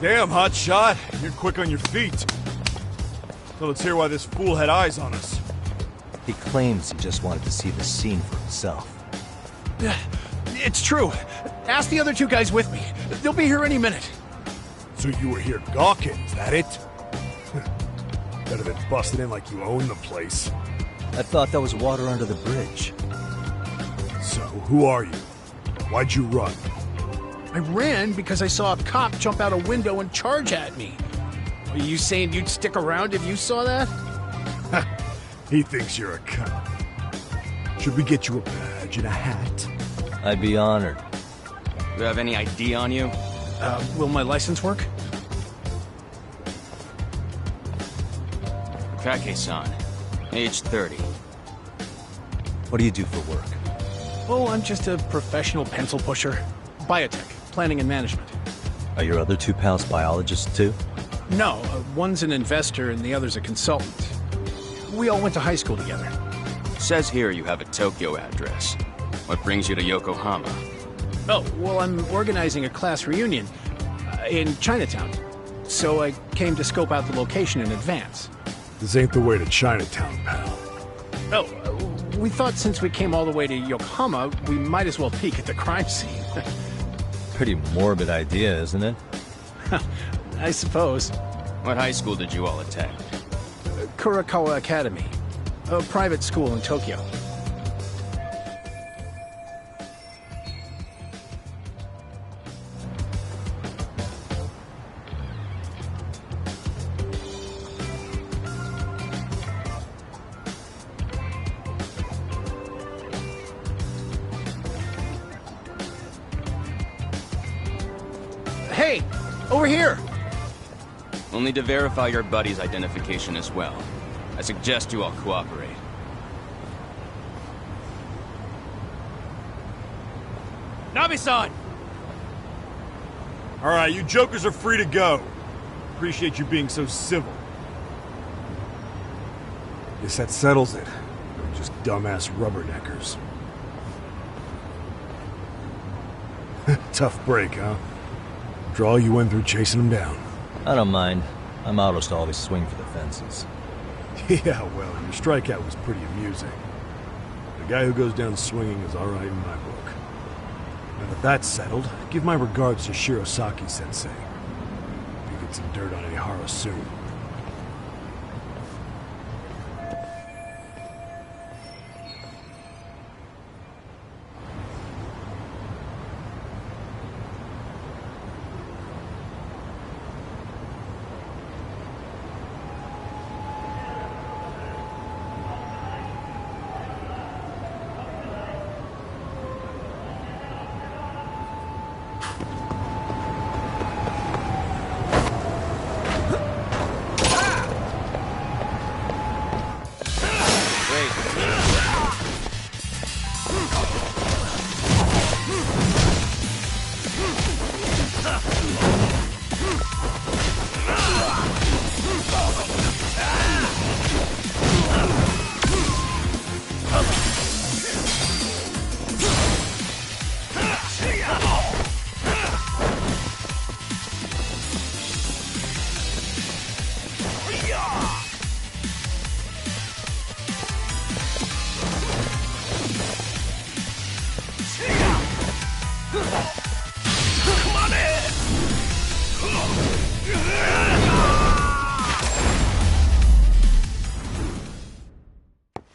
Damn, hotshot. You're quick on your feet. So let's hear why this fool had eyes on us. He claims he just wanted to see the scene for himself. It's true. Ask the other two guys with me. They'll be here any minute. So you were here gawking, is that it? Better than busting in like you own the place. I thought that was water under the bridge. So, who are you? Why'd you run? I ran because I saw a cop jump out a window and charge at me. Are you saying you'd stick around if you saw that? He thinks you're a cop. Should we get you a badge and a hat? I'd be honored. Do you have any ID on you? Will my license work? Kake-san, age 30. What do you do for work? Oh, I'm just a professional pencil pusher. Biotech, planning and management. Are your other two pals biologists too? No, one's an investor and the other's a consultant. We all went to high school together. Says here you have a Tokyo address. What brings you to Yokohama? Oh, well, I'm organizing a class reunion in Chinatown. So I came to scope out the location in advance. This ain't the way to Chinatown, pal. Oh, we thought since we came all the way to Yokohama, we might as well peek at the crime scene. Pretty morbid idea, isn't it? I suppose. What high school did you all attend? Kurakawa Academy, a private school in Tokyo. Hey, over here! We'll need to verify your buddy's identification as well. I suggest you all cooperate. Nabi-san! Alright, you jokers are free to go. Appreciate you being so civil. Guess that settles it. We're just dumbass rubberneckers. Tough break, huh? After all you went through chasing them down. I don't mind. I'm autos to always swing for the fences. Yeah, well, your strikeout was pretty amusing. The guy who goes down swinging is alright in my book. Now that that's settled, give my regards to Shirosaki-sensei. You get some dirt on Ihara soon.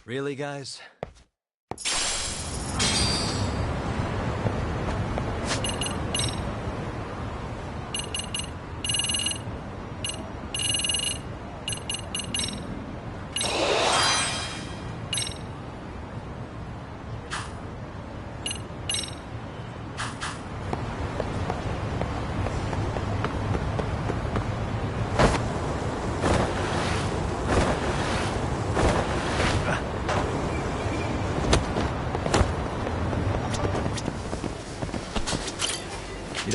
Really, guys? I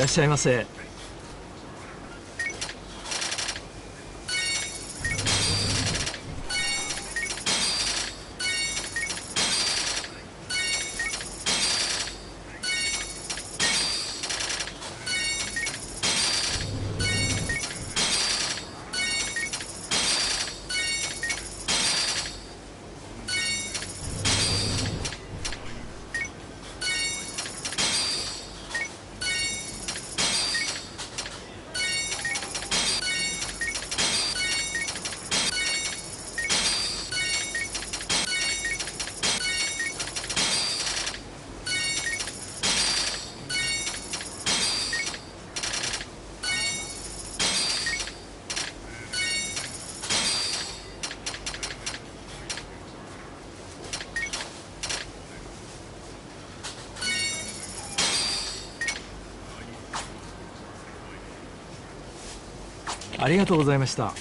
らっしゃいませ。ありがとうございました。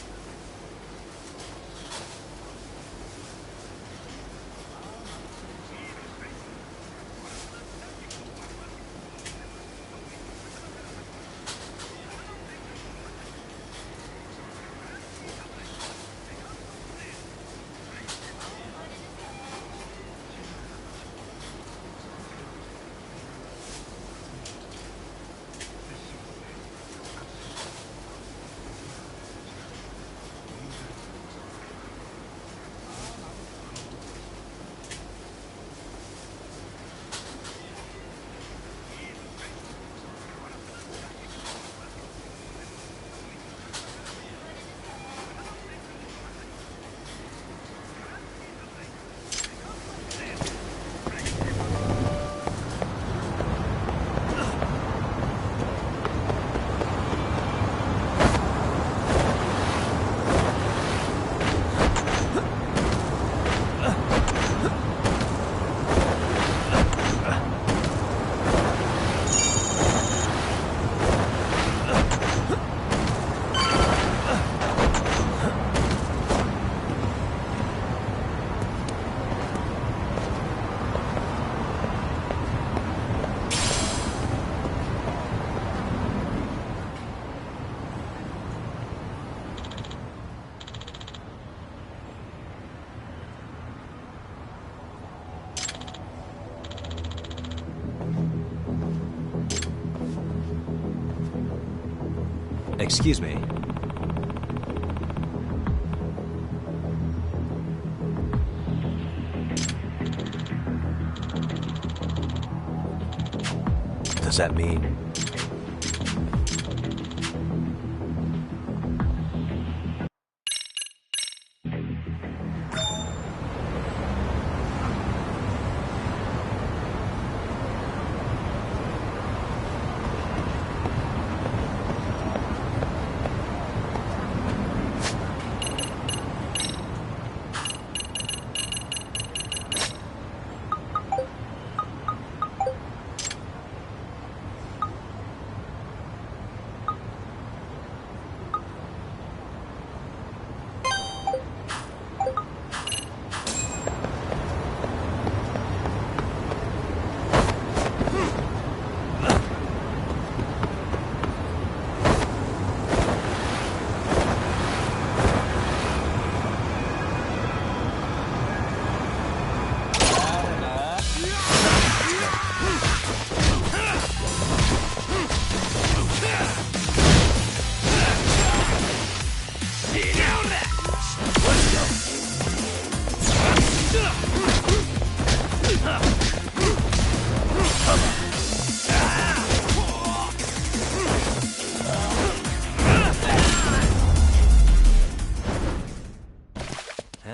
Excuse me. Does that mean...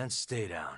And stay down.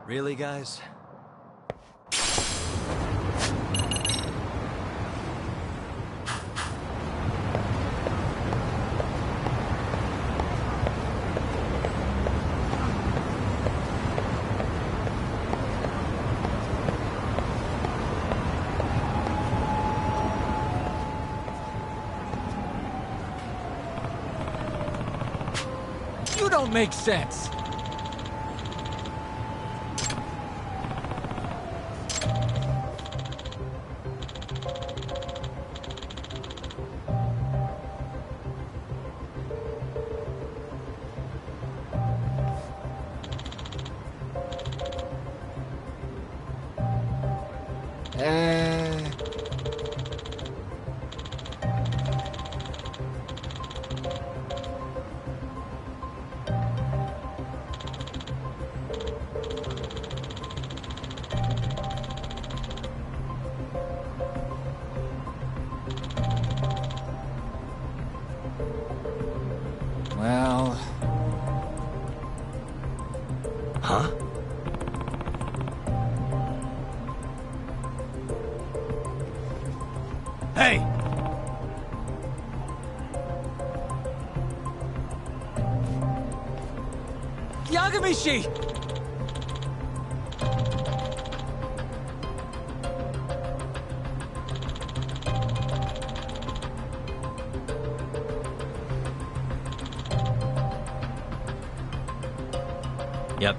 Really, guys? You don't make sense! Well... Huh? Hey! Yagamishi! Yep.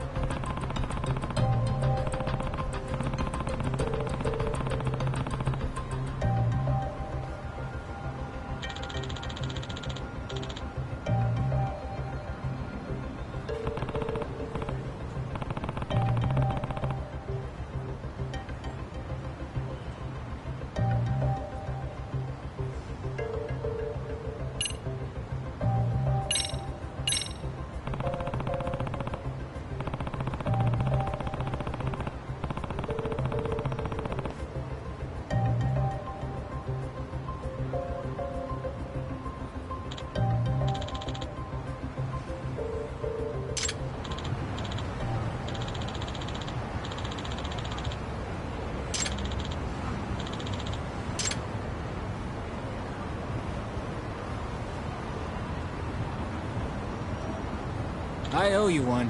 I owe you one.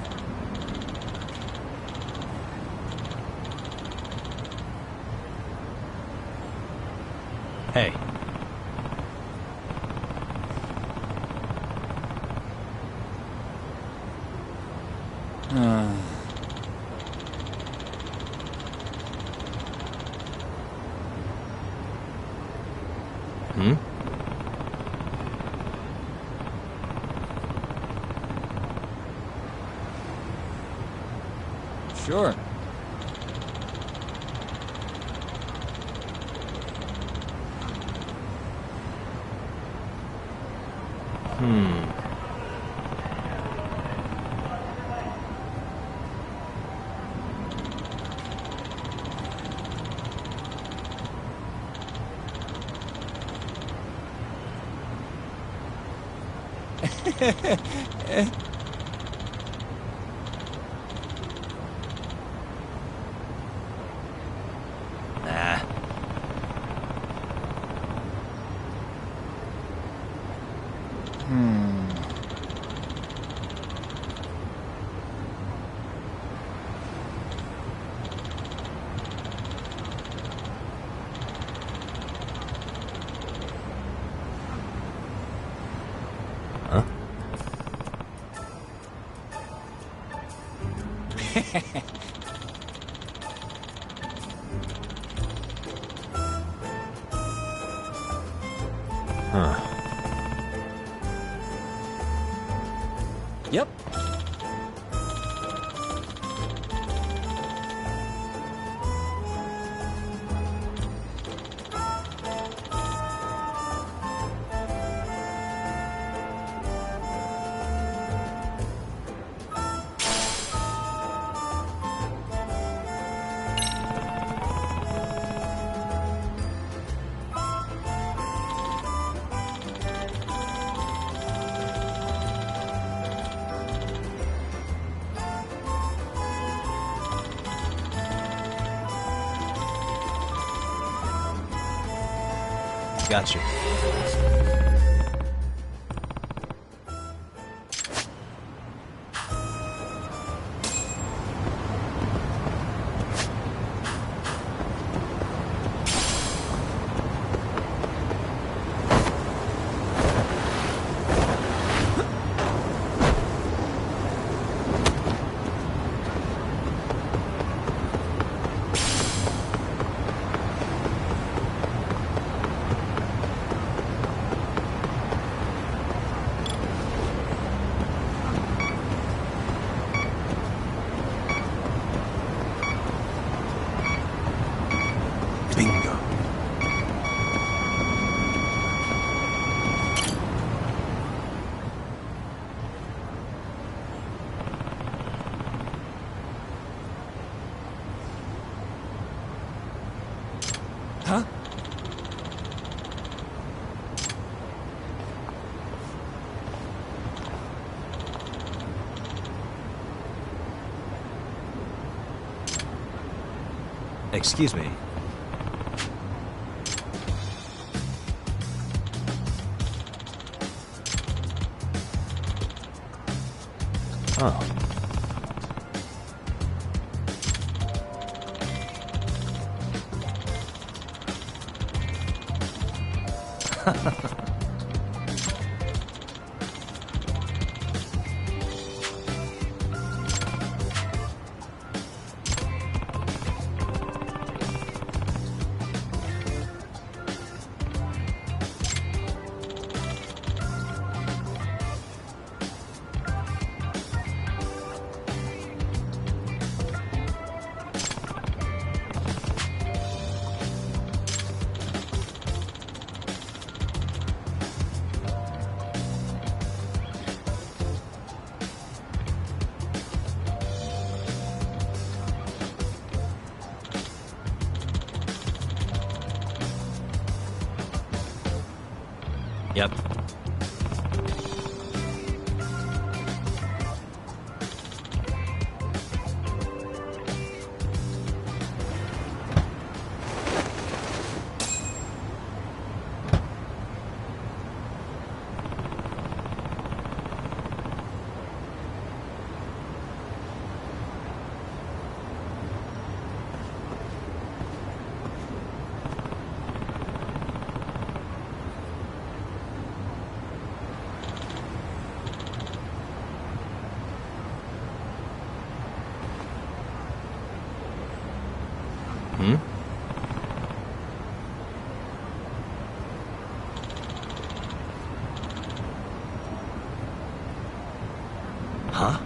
Hey. Hmm? Sure. Nah. Huh? Huh. Yep. Gotcha. Excuse me. Oh. Yep. Hmm? Huh?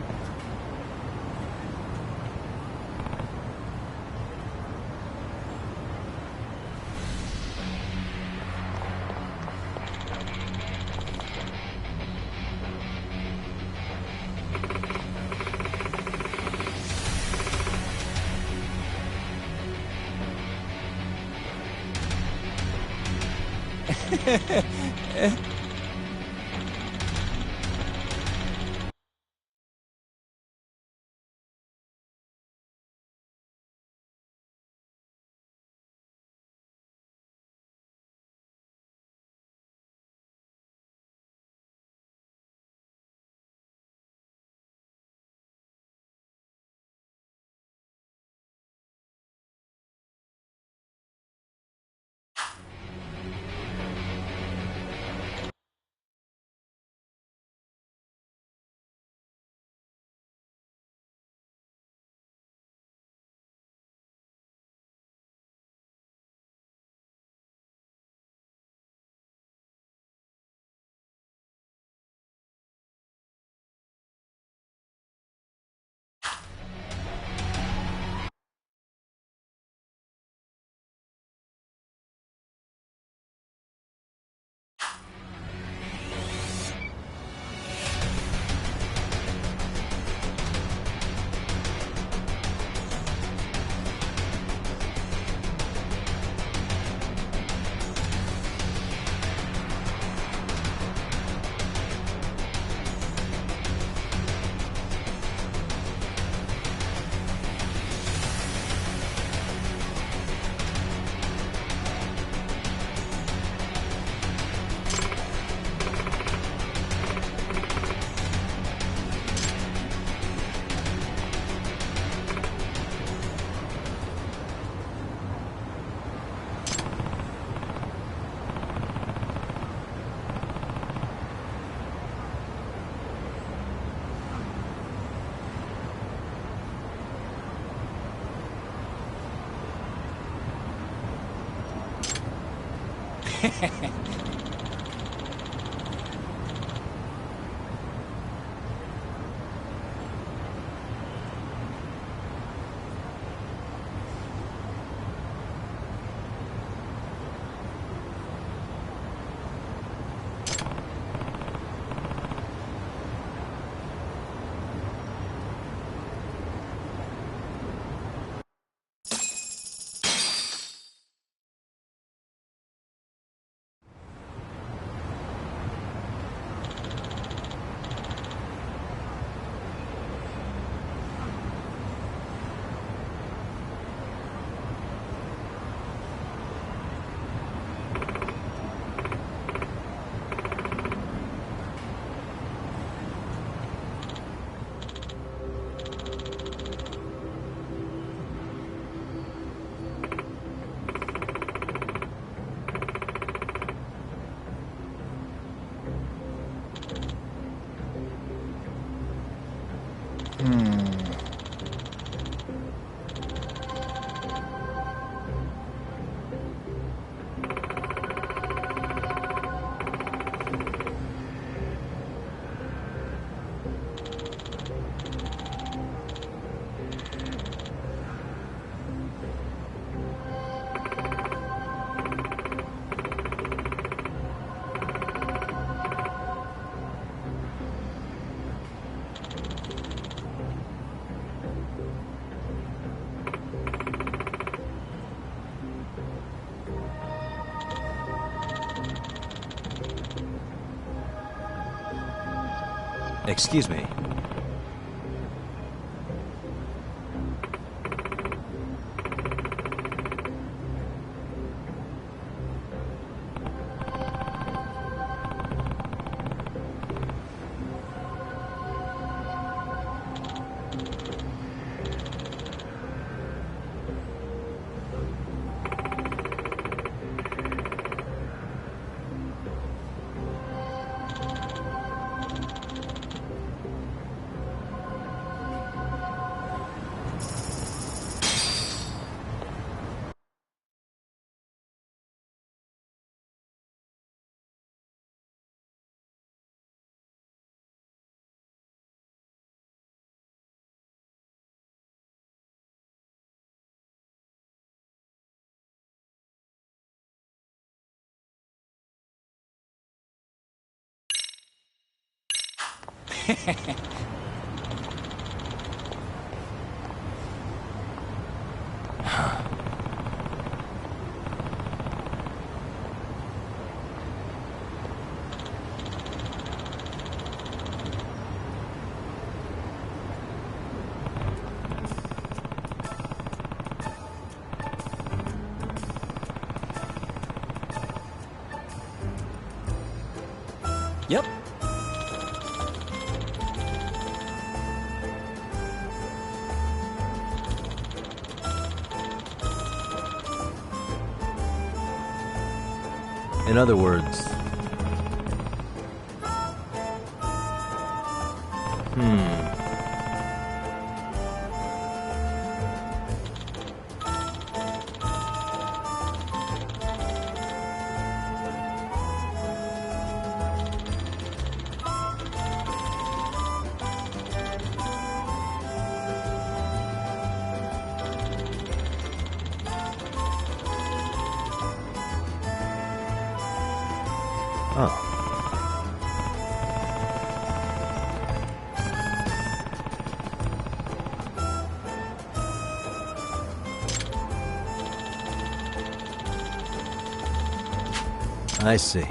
Excuse me. Yep. In other words... Oh. I see.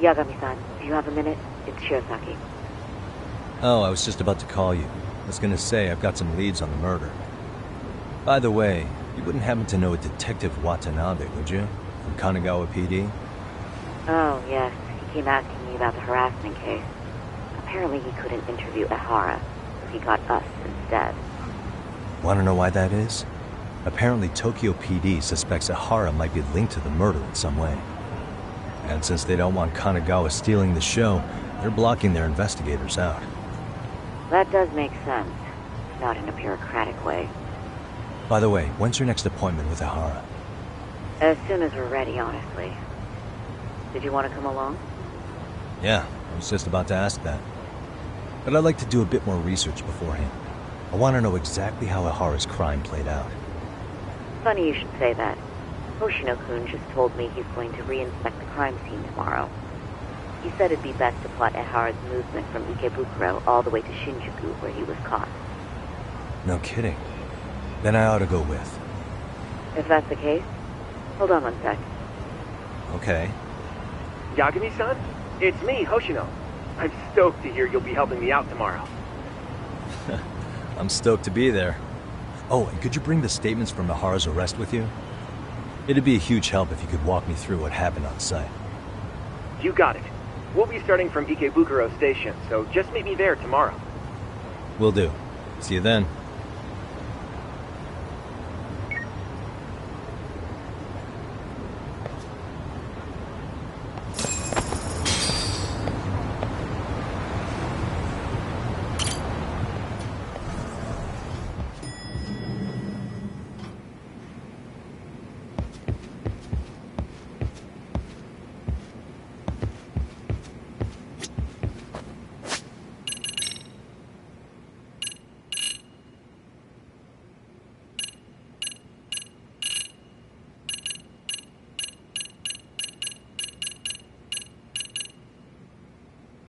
Yagami-san, do you have a minute? It's Shirosaki. Oh, I was just about to call you. I was gonna say I've got some leads on the murder. By the way, you wouldn't happen to know a Detective Watanabe, would you? From Kanagawa PD? Oh, yes. He came asking me about the harassment case. Apparently he couldn't interview Ehara, so he got us instead. Want to know why that is? Apparently Tokyo PD suspects Ehara might be linked to the murder in some way. And since they don't want Kanagawa stealing the show, they're blocking their investigators out. That does make sense. Not in a bureaucratic way. By the way, when's your next appointment with Ehara? As soon as we're ready, honestly. Did you want to come along? Yeah, I was just about to ask that. But I'd like to do a bit more research beforehand. I want to know exactly how Ehara's crime played out. Funny you should say that. Hoshino-kun just told me he's going to re-inspect the crime scene tomorrow. He said it'd be best to plot Ehara's movement from Ikebukuro all the way to Shinjuku, where he was caught. No kidding. Then I ought to go with. If that's the case, hold on one sec. Okay. Yagami-san? It's me, Hoshino. I'm stoked to hear you'll be helping me out tomorrow. I'm stoked to be there. Oh, and could you bring the statements from Ehara's arrest with you? It'd be a huge help if you could walk me through what happened on site. You got it. We'll be starting from Ikebukuro Station, so just meet me there tomorrow. Will do. See you then.